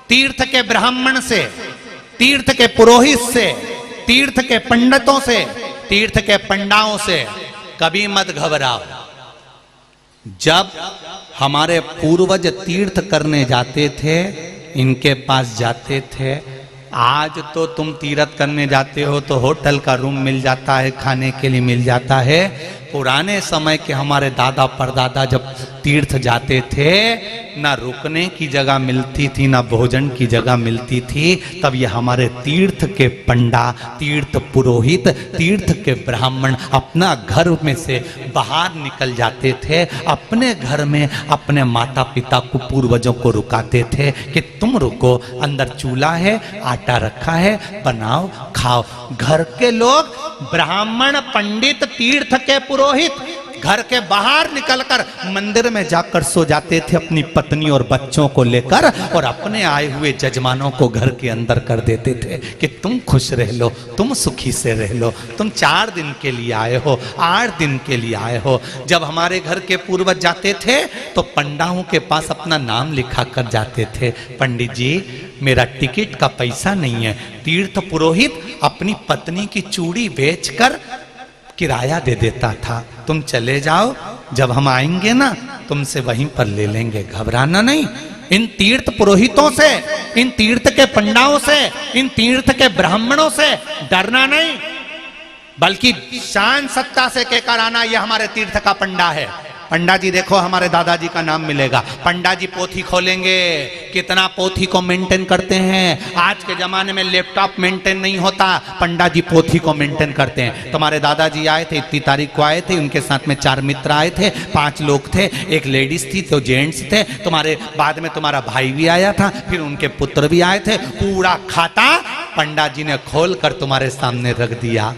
तीर्थ के ब्राह्मण से, तीर्थ के पुरोहित से, तीर्थ के पंडितों से, तीर्थ के पंडाओं से कभी मत घबराओ। जब हमारे पूर्वज तीर्थ करने जाते थे, इनके पास जाते थे, आज तो तुम तीर्थ करने जाते हो तो होटल का रूम मिल जाता है, खाने के लिए मिल जाता है। पुराने समय के हमारे दादा परदादा जब तीर्थ जाते थे, ना रुकने की जगह मिलती थी, ना भोजन की जगह मिलती थी। तब ये हमारे तीर्थ के पंडा, तीर्थ पुरोहित, तीर्थ के ब्राह्मण अपना घर में से बाहर निकल जाते थे, अपने घर में अपने माता पिता को, पूर्वजों को रुकाते थे कि तुम रुको, अंदर चूल्हा है, आटा रखा है, बनाओ खाओ। घर के लोग, ब्राह्मण, पंडित, तीर्थ के पुरोहित घर के बाहर निकलकर मंदिर में जाकर सो जाते थे अपनी पत्नी और बच्चों को लेकर, और अपने आए हुए जजमानों को घर के अंदर कर देते थे कि तुम खुश रह लो, तुम सुखी से रह लो, तुम 4 दिन के लिए आए हो, 8 दिन के लिए आए हो। जब हमारे घर के पूर्वज जाते थे तो पंडाओं के पास अपना नाम लिखा कर जाते थे, पंडित जी मेरा टिकट का पैसा नहीं है। तीर्थ पुरोहित अपनी पत्नी की चूड़ी बेचकर किराया दे देता था, तुम चले जाओ, जब हम आएंगे ना तुमसे वहीं पर ले लेंगे, घबराना नहीं। इन तीर्थ पुरोहितों से, इन तीर्थ के पंडाओं से, इन तीर्थ के ब्राह्मणों से डरना नहीं, बल्कि शान सत्ता से कहकर आना ये हमारे तीर्थ का पंडा है। पंडा जी देखो हमारे दादाजी का नाम मिलेगा। पंडा जी पोथी खोलेंगे, कितना पोथी को मेंटेन करते हैं। आज के जमाने में लैपटॉप मेंटेन नहीं होता, पंडा जी पोथी को मेंटेन करते हैं। तुम्हारे दादाजी आए थे, इतनी तारीख को आए थे, उनके साथ में 4 मित्र आए थे, 5 लोग थे, एक लेडीज थी, तो जेंट्स थे। तुम्हारे बाद में तुम्हारा भाई भी आया था, फिर उनके पुत्र भी आए थे। पूरा खाता पंडा जी ने खोल कर तुम्हारे सामने रख दिया।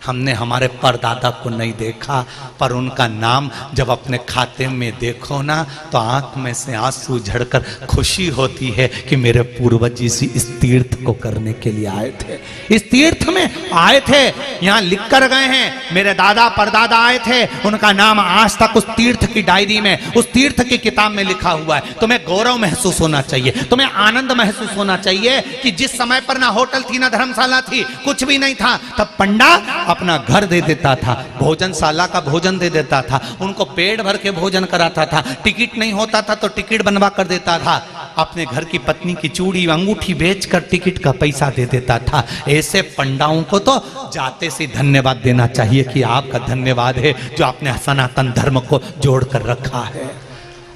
हमने हमारे परदादा को नहीं देखा, पर उनका नाम जब अपने खाते में देखो ना तो आंख में से आंसू झड़कर खुशी होती है कि मेरे पूर्वज इस तीर्थ को करने के लिए आए थे, इस तीर्थ में आए थे। यहाँ लिख कर गए हैं, मेरे दादा परदादा आए थे, उनका नाम आज तक उस तीर्थ की डायरी में, उस तीर्थ की किताब में लिखा हुआ है। तुम्हें गौरव महसूस होना चाहिए, तुम्हें आनंद महसूस होना चाहिए कि जिस समय पर ना होटल थी, ना धर्मशाला थी, कुछ भी नहीं था, तब पंडा अपना घर दे देता था, भोजनशाला का भोजन दे देता था, उनको पेट भर के भोजन कराता था। टिकट नहीं होता था तो टिकट बनवा कर देता था। अपने घर की पत्नी की चूड़ी अंगूठी बेचकर टिकट का पैसा दे देता था। ऐसे पंडाओं को तो जाते से धन्यवाद देना चाहिए कि आपका धन्यवाद है जो आपने सनातन धर्म को जोड़ कर रखा है।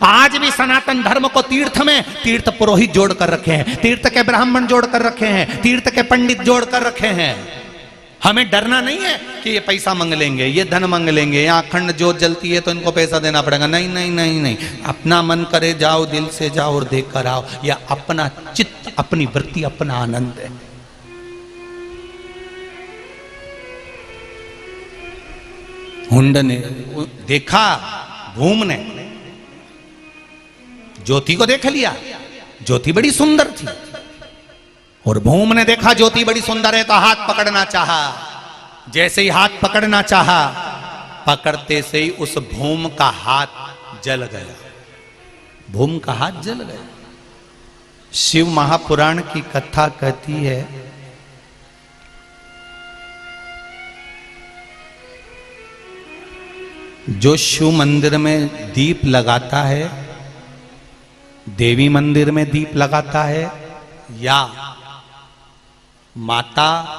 आज भी सनातन धर्म को तीर्थ में तीर्थ पुरोहित जोड़ कर रखे हैं, तीर्थ के ब्राह्मण जोड़ कर रखे हैं, तीर्थ के पंडित जोड़ कर रखे हैं। हमें डरना नहीं है कि ये पैसा मांग लेंगे, ये धन मांग लेंगे, यहाँ अखंड जोत जलती है तो इनको पैसा देना पड़ेगा। नहीं नहीं नहीं नहीं, अपना मन करे जाओ, दिल से जाओ और देख कर आओ। या अपना चित्त, अपनी वृत्ति, अपना आनंद है। हुंड ने देखा, भूम ने ज्योति को देख लिया, ज्योति बड़ी सुंदर थी, और भूम ने देखा ज्योति बड़ी सुंदर है तो हाथ पकड़ना चाहा। जैसे ही हाथ पकड़ना चाहा, पकड़ते से ही उस भूम का हाथ जल गया। भूम का हाथ जल गया। शिव महापुराण की कथा कहती है जो शिव मंदिर में दीप लगाता है, देवी मंदिर में दीप लगाता है, या माता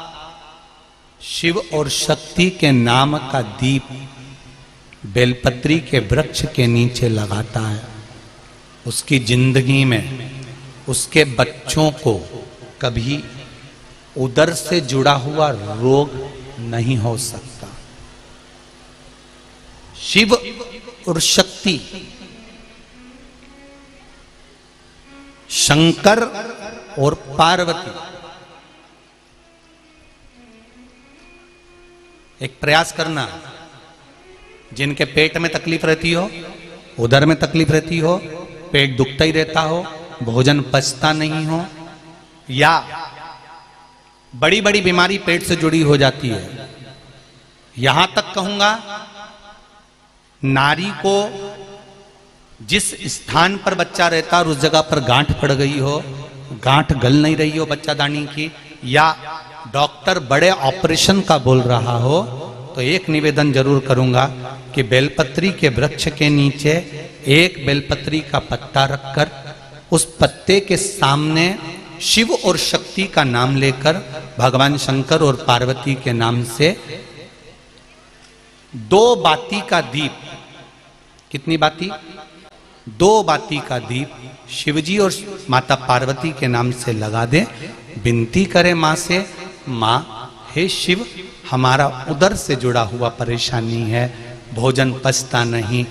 शिव और शक्ति के नाम का दीप बेलपत्री के वृक्ष के नीचे लगाता है, उसकी जिंदगी में उसके बच्चों को कभी उदर से जुड़ा हुआ रोग नहीं हो सकता। शिव और शक्ति, शंकर और पार्वती, एक प्रयास करना, जिनके पेट में तकलीफ रहती हो, उदर में तकलीफ रहती हो, पेट दुखता ही रहता हो, भोजन पचता नहीं हो, या बड़ी बड़ी बीमारी पेट से जुड़ी हो जाती है। यहां तक कहूंगा, नारी को जिस स्थान पर बच्चा रहता और उस जगह पर गांठ पड़ गई हो, गांठ गल नहीं रही हो बच्चादानी की, या डॉक्टर बड़े ऑपरेशन का बोल रहा हो, तो एक निवेदन जरूर करूंगा कि बेलपत्री के वृक्ष के नीचे एक बेलपत्री का पत्ता रखकर उस पत्ते के सामने शिव और शक्ति का नाम लेकर भगवान शंकर और पार्वती के नाम से 2 बाती का दीप, कितनी बाती? 2 बाती का दीप शिवजी और माता पार्वती के नाम से लगा दे। विनती करे मां से, मां हे शिव, हमारा उदर से जुड़ा हुआ परेशानी है, भोजन पचता नहीं,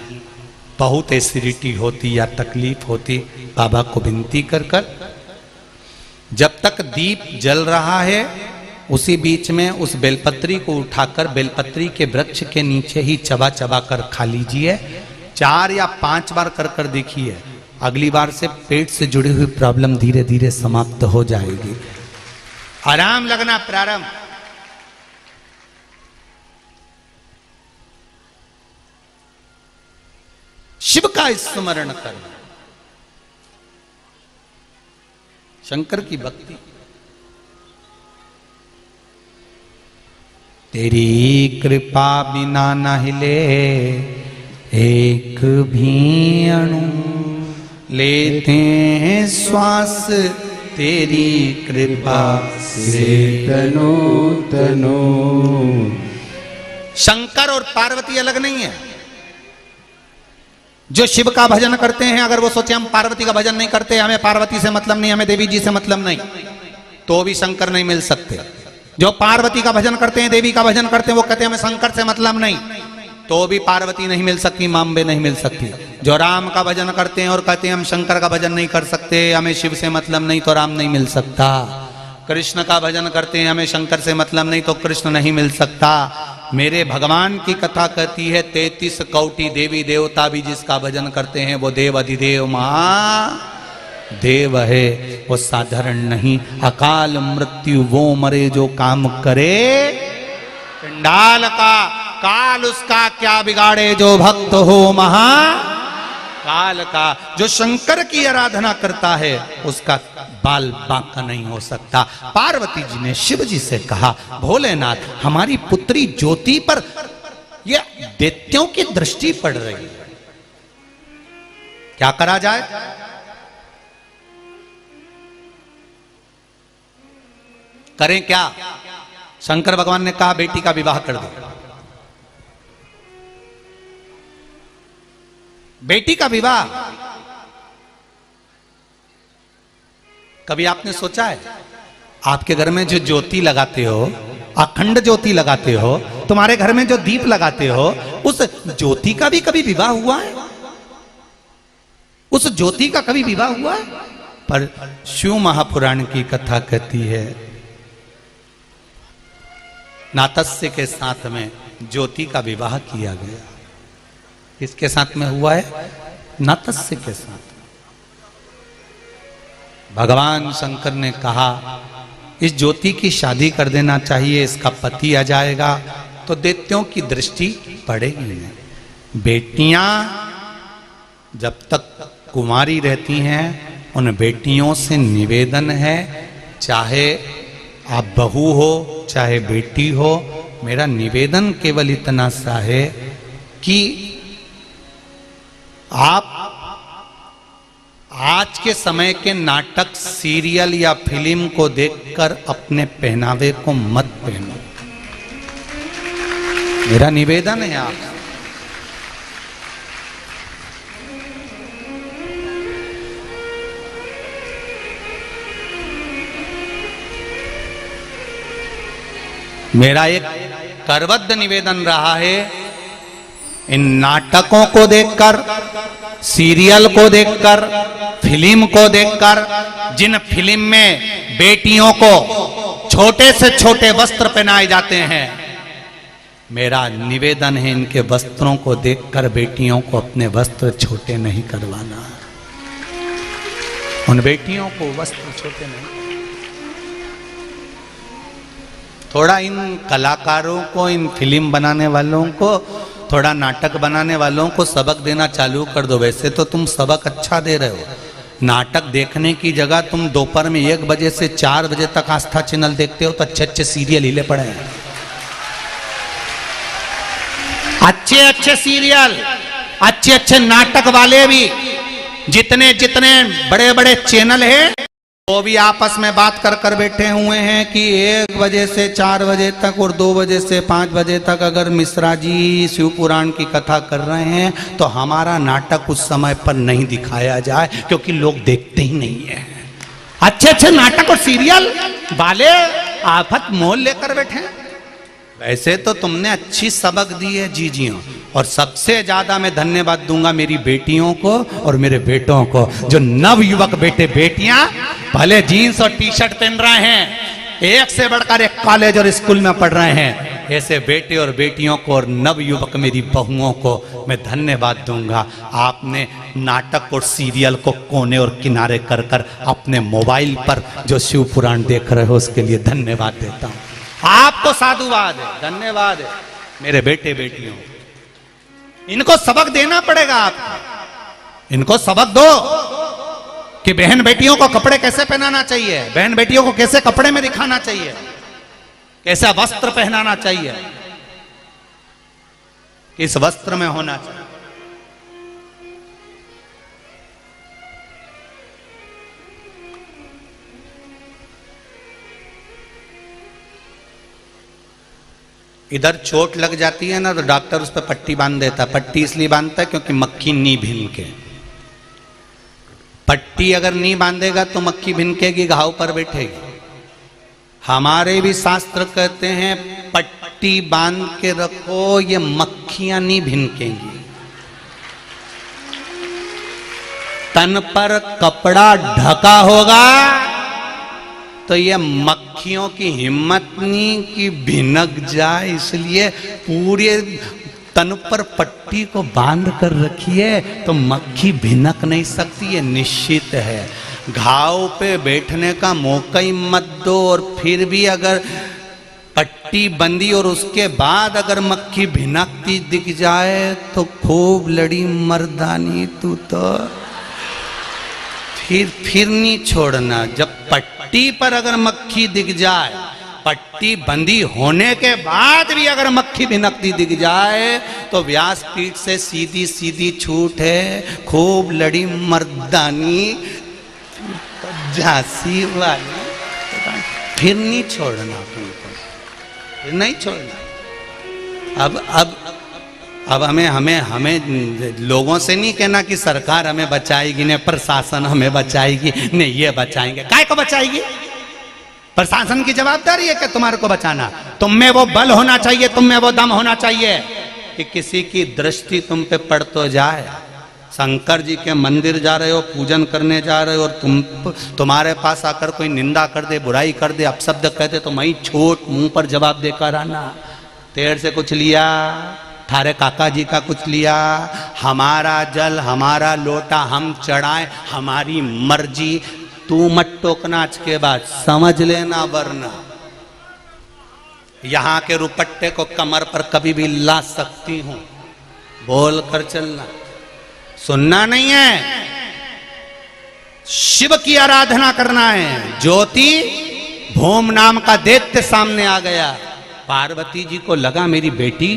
बहुत एसिडिटी होती या तकलीफ होती। बाबा को विनती कर कर जब तक दीप जल रहा है, उसी बीच में उस बेलपत्री को उठाकर बेलपत्री के वृक्ष के नीचे ही चबा चबा कर खा लीजिए। 4 या 5 बार कर कर देखिए, अगली बार से पेट से जुड़ी हुई प्रॉब्लम धीरे धीरे समाप्त हो जाएगी, आराम लगना प्रारंभ। शिव का स्मरण करना, शंकर की भक्ति। तेरी कृपा बिना न हिले एक भी अणु, लेते हैं श्वास तेरी कृपा से तनो तनो। शंकर और पार्वती अलग नहीं है। जो शिव का भजन करते हैं, अगर वो सोचे हम पार्वती का भजन नहीं करते, हमें पार्वती से मतलब नहीं, हमें देवी जी से मतलब नहीं, तो भी शंकर नहीं मिल सकते। जो पार्वती का भजन करते हैं, देवी का भजन करते हैं, वो कहते हैं हमें शंकर से मतलब नहीं, तो भी पार्वती नहीं मिल सकती, मांबे नहीं मिल सकती। जो राम का भजन करते हैं और कहते हैं हम शंकर का भजन नहीं कर सकते, हमें शिव से मतलब नहीं, तो राम नहीं मिल सकता। कृष्ण का भजन करते हैं, हमें शंकर से मतलब नहीं, तो कृष्ण नहीं मिल सकता। मेरे भगवान की कथा कहती है 33 कोटि देवी देवता भी जिसका भजन करते हैं वो देव अधिदेव महादेव है, वो साधारण नहीं। अकाल मृत्यु वो मरे जो काम करे, चंडाल का काल उसका क्या बिगाड़े, जो भक्त हो महाकाल का। जो शंकर की आराधना करता है उसका बाल बांका नहीं हो सकता। पार्वती जी ने शिव जी से कहा, भोलेनाथ हमारी पुत्री ज्योति पर ये दैत्यों की दृष्टि पड़ रही है, क्या करा जाए? करें क्या? शंकर भगवान ने कहा बेटी का विवाह कर दो। बेटी का विवाह कभी आपने सोचा है? आपके घर में जो ज्योति लगाते हो, अखंड ज्योति लगाते हो, तुम्हारे घर में जो दीप लगाते हो, उस ज्योति का भी कभी विवाह हुआ है? उस ज्योति का कभी विवाह हुआ है? पर शिव महापुराण की कथा कहती है नातस्य के साथ में ज्योति का विवाह किया गया। किसके साथ में हुआ है? नातस्य के साथ। भगवान शंकर ने कहा इस ज्योति की शादी कर देना चाहिए, इसका पति आ जाएगा तो दैत्यों की दृष्टि पड़ेगी नहीं। बेटियां जब तक कुंवारी रहती हैं, उन बेटियों से निवेदन है, चाहे आप बहू हो चाहे बेटी हो, मेरा निवेदन केवल इतना सा है कि आप आज के समय के नाटक, सीरियल या फिल्म को देखकर अपने पहनावे को मत पहनो। मेरा निवेदन है आप। मेरा एक करबद्ध निवेदन रहा है, इन नाटकों को देखकर, सीरियल को देखकर, फिल्म को देखकर, जिन फिल्म में बेटियों को छोटे से छोटे वस्त्र पहनाए जाते हैं, मेरा निवेदन है इनके वस्त्रों को देखकर बेटियों को अपने वस्त्र छोटे नहीं करवाना। उन बेटियों को वस्त्र छोटे नहीं। थोड़ा इन कलाकारों को, इन फिल्म बनाने वालों को, थोड़ा नाटक बनाने वालों को सबक देना चालू कर दो। वैसे तो तुम सबक अच्छा दे रहे हो। नाटक देखने की जगह तुम दोपहर में 1 बजे से 4 बजे तक आस्था चैनल देखते हो तो अच्छे अच्छे सीरियल हिले पड़े हैं। अच्छे अच्छे सीरियल, अच्छे अच्छे नाटक वाले भी जितने जितने बड़े बड़े चैनल हैं, वो भी आपस में बात कर कर बैठे हुए हैं कि 1 बजे से 4 बजे तक और 2 बजे से 5 बजे तक अगर मिश्रा जी शिव पुराण की कथा कर रहे हैं तो हमारा नाटक उस समय पर नहीं दिखाया जाए, क्योंकि लोग देखते ही नहीं है। अच्छे अच्छे नाटक और सीरियल वाले आफत मोल लेकर बैठे हैं। वैसे तो तुमने अच्छी सबक दी है जीजियों, और सबसे ज्यादा मैं धन्यवाद दूंगा मेरी बेटियों को और मेरे बेटों को, जो नव युवक बेटे बेटियां भले जीन्स और टी शर्ट पहन रहे हैं, एक से बढ़कर एक कॉलेज और स्कूल में पढ़ रहे हैं, ऐसे बेटे और बेटियों को और नव युवक मेरी बहुओं को मैं धन्यवाद दूंगा। आपने नाटक और सीरियल को कोने और किनारे कर कर अपने मोबाइल पर जो शिव पुराण देख रहे हो उसके लिए धन्यवाद देता हूं। आपको साधुवाद है, धन्यवाद है मेरे बेटे बेटियों। इनको सबक देना पड़ेगा आपको। इनको सबक दो कि बहन बेटियों को कपड़े कैसे पहनाना चाहिए, बहन बेटियों को कैसे कपड़े में दिखाना चाहिए, कैसा वस्त्र पहनाना चाहिए, किस वस्त्र में होना चाहिए। इधर चोट लग जाती है ना तो डॉक्टर उस पर पट्टी बांध देता। पट्टी इसलिए बांधता है क्योंकि मक्खी नहीं भिनके। पट्टी अगर नहीं बांधेगा तो मक्खी भिनकेगी, घाव पर बैठेगी। हमारे भी शास्त्र कहते हैं पट्टी बांध के रखो, ये मक्खियां नहीं भिनकेंगी। तन पर कपड़ा ढका होगा तो ये मक्खियों की हिम्मत नहीं कि भिनक जाए, इसलिए पूरे तन पर पट्टी को बांध कर रखिए तो मक्खी भिनक नहीं सकती, ये निश्चित है। घाव पे बैठने का मौका ही मत दो, और फिर भी अगर पट्टी बंदी और उसके बाद अगर मक्खी भिनकती दिख जाए तो खूब लड़ी मर्दानी तू तो फिर नहीं छोड़ना। जब पट्टी पर अगर मक्खी दिख जाए, पट्टी बंदी होने के बाद भी अगर मक्खी भिनकती दिख जाए तो व्यासपीठ से सीधी सीधी छूट है, खूब लड़ी मर्दानी झांसी वाली। फिर नहीं छोड़ना तुमको, फिर नहीं छोड़ना। अब हमें लोगों से नहीं कहना कि सरकार हमें बचाएगी, ने प्रशासन हमें बचाएगी, ने ये बचाएंगे। काय को बचाएगी? प्रशासन की जवाबदारी है कि तुम्हारे को बचाना। तुम में वो बल होना चाहिए, तुम में वो दम होना चाहिए कि किसी की दृष्टि तुम पे पड़ तो जाए। शंकर जी के मंदिर जा रहे हो, पूजन करने जा रहे हो, और तुम्हारे पास आकर कोई निंदा कर दे, बुराई कर दे, अपशब्द कह दे, तो मैं छोट मुंह पर जवाब देकर आना। तेरे से कुछ लिया, थारे काका जी का कुछ लिया, हमारा जल हमारा लोटा हम चढ़ाए, हमारी मर्जी, तू मत टोकना। आज के बाद समझ लेना, वरना यहां के रुपट्टे को कमर पर कभी भी ला सकती हूं। बोल कर चलना, सुनना नहीं है। शिव की आराधना करना है। ज्योति भूम नाम का दैत्य सामने आ गया। पार्वती जी को लगा मेरी बेटी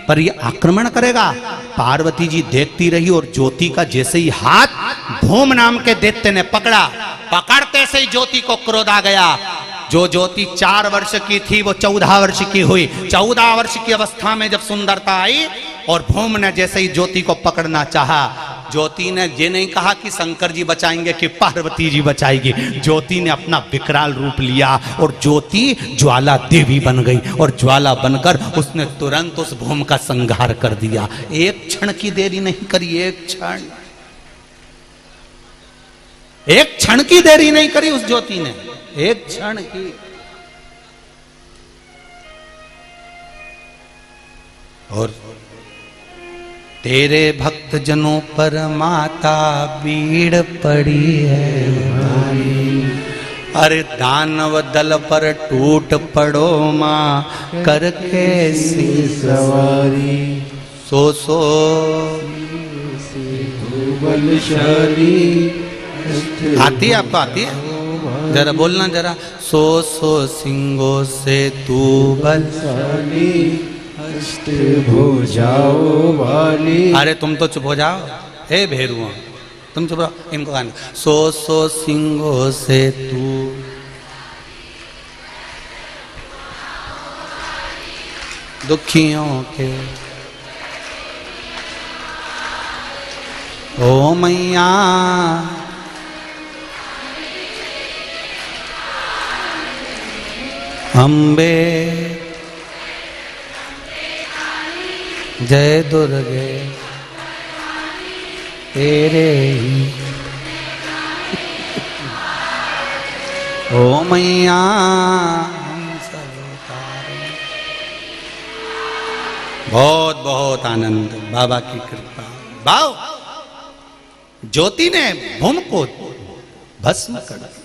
पर ये आक्रमण करेगा। पार्वती जी देखती रही और ज्योति का जैसे ही हाथ भूम नाम के दैत्य ने पकड़ा, पकड़ते से ही ज्योति को क्रोध आ गया। जो ज्योति 4 वर्ष की थी वो 14 वर्ष की हुई। 14 वर्ष की अवस्था में जब सुंदरता आई और भूम ने जैसे ही ज्योति को पकड़ना चाहा, ज्योति ने ये नहीं कहा कि शंकर जी बचाएंगे कि पार्वती जी बचाएगी। ज्योति ने अपना विकराल रूप लिया और ज्योति ज्वाला देवी बन गई, और ज्वाला बनकर उसने तुरंत उस भूम का संहार कर दिया। एक क्षण की देरी नहीं करी, एक क्षण की देरी नहीं करी उस ज्योति ने, एक क्षण की। और तेरे भक्त जनों पर माता भीड़ पड़ी है भाई, अरे दानव दल पर टूट पड़ो मां करके सी सवारी। सो बलशाली आती है, आपको आती है? जरा बोलना जरा। सो सिंगों से तू बलशाली, अष्ट भुजाओं वाली। अरे तुम तो चुप हो जाओ, हे भेरुआ तुम चुप रहो, इनको गाना। सो सिंगों से तू दुखियों के, ओ मैया अम्बे जय दुर्गे तेरे ही, ओ मैया बहुत बहुत आनंद, बाबा की कृपा। भाव ज्योति ने भूम को भस्म कर दिया।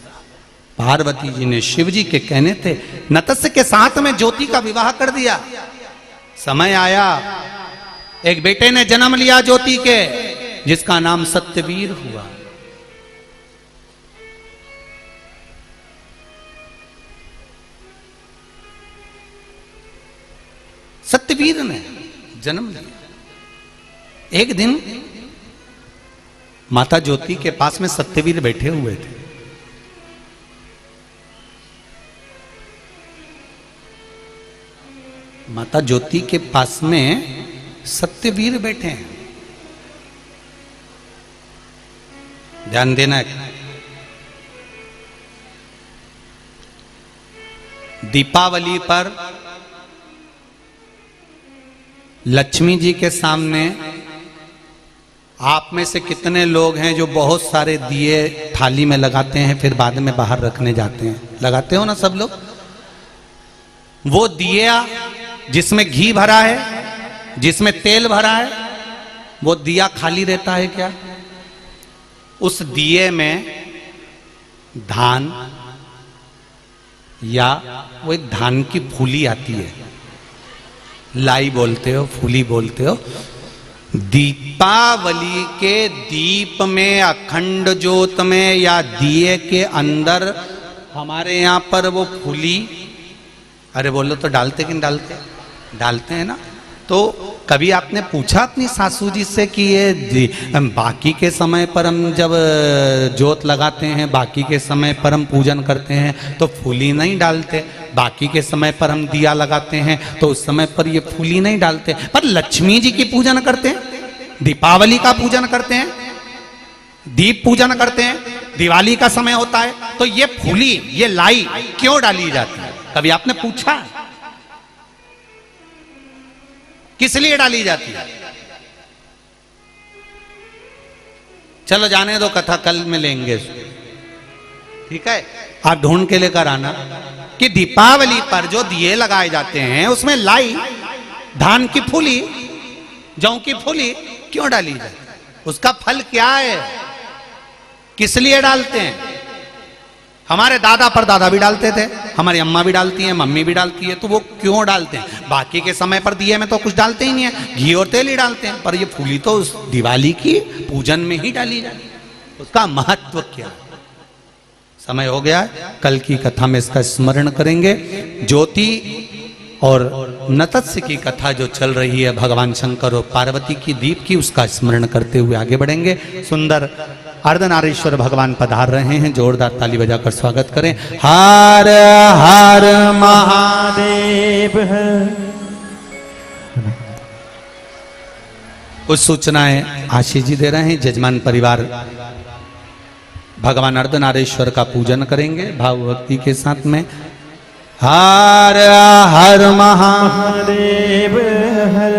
पार्वती जी ने शिव जी के कहने थे नतस्य के साथ में ज्योति का विवाह कर दिया। समय आया, एक बेटे ने जन्म लिया ज्योति के, जिसका नाम सत्यवीर हुआ। सत्यवीर ने जन्म लिया। एक दिन माता ज्योति के पास में सत्यवीर बैठे हुए थे। माता ज्योति के पास में सत्यवीर बैठे हैं। ध्यान देना, दीपावली पर लक्ष्मी जी के सामने आप में से कितने लोग हैं जो बहुत सारे दिए थाली में लगाते हैं फिर बाद में बाहर रखने जाते हैं? लगाते हो ना सब लोग। वो दिया जिसमें घी भरा है, जिसमें तेल भरा है, वो दिया खाली रहता है क्या? उस दिए में धान या वो एक धान की फूली आती है, लाई बोलते हो, फूली बोलते हो। दीपावली के दीप में, अखंड ज्योत में या दिए के अंदर हमारे यहां पर वो फूली, अरे बोलो तो डालते कि नहीं डालते? डालते हैं ना। तो कभी आपने पूछा अपनी सासू जी से कि ये बाकी के समय पर हम जब जोत लगाते हैं, बाकी के समय पर हम पूजन करते हैं तो फूली नहीं डालते, बाकी के समय पर हम दिया लगाते हैं तो उस समय पर ये फूली नहीं डालते, पर लक्ष्मी जी की पूजन करते हैं, दीपावली का पूजन करते हैं, दीप पूजन करते हैं, दिवाली का समय होता है तो ये फूली, ये लाई क्यों डाली जाती है? कभी आपने पूछा किस लिए डाली जाती है? चलो जाने दो, कथा कल में लेंगे इसको, ठीक है? आप ढूंढ के लेकर आना कि दीपावली पर जो दिए लगाए जाते हैं उसमें लाई, धान की फूली, जौ की फूली क्यों डाली जाती है? उसका फल क्या है? किस लिए डालते हैं? हमारे दादा परदादा भी डालते थे, हमारी अम्मा भी डालती हैं, मम्मी भी डालती है, तो वो क्यों डालते हैं? बाकी के समय पर दिए में तो कुछ डालते ही नहीं है, घी और तेल ही डालते हैं, पर ये फूली तो उस दिवाली की पूजन में ही डाली जाती है। उसका महत्व क्या है? समय हो गया है, कल की कथा में इसका स्मरण करेंगे। ज्योति और नतस्य की कथा जो चल रही है भगवान शंकर और पार्वती की दीप की, उसका स्मरण करते हुए आगे बढ़ेंगे। सुंदर अर्धनारीश्वर भगवान पधार रहे हैं, जोरदार ताली बजाकर स्वागत करें। हर हर महादेव। कुछ सूचनाएं आशीष जी दे रहे हैं। जजमान परिवार भगवान अर्धनारीश्वर का पूजन करेंगे भाव भक्ति के साथ में। हर हर महादेव हर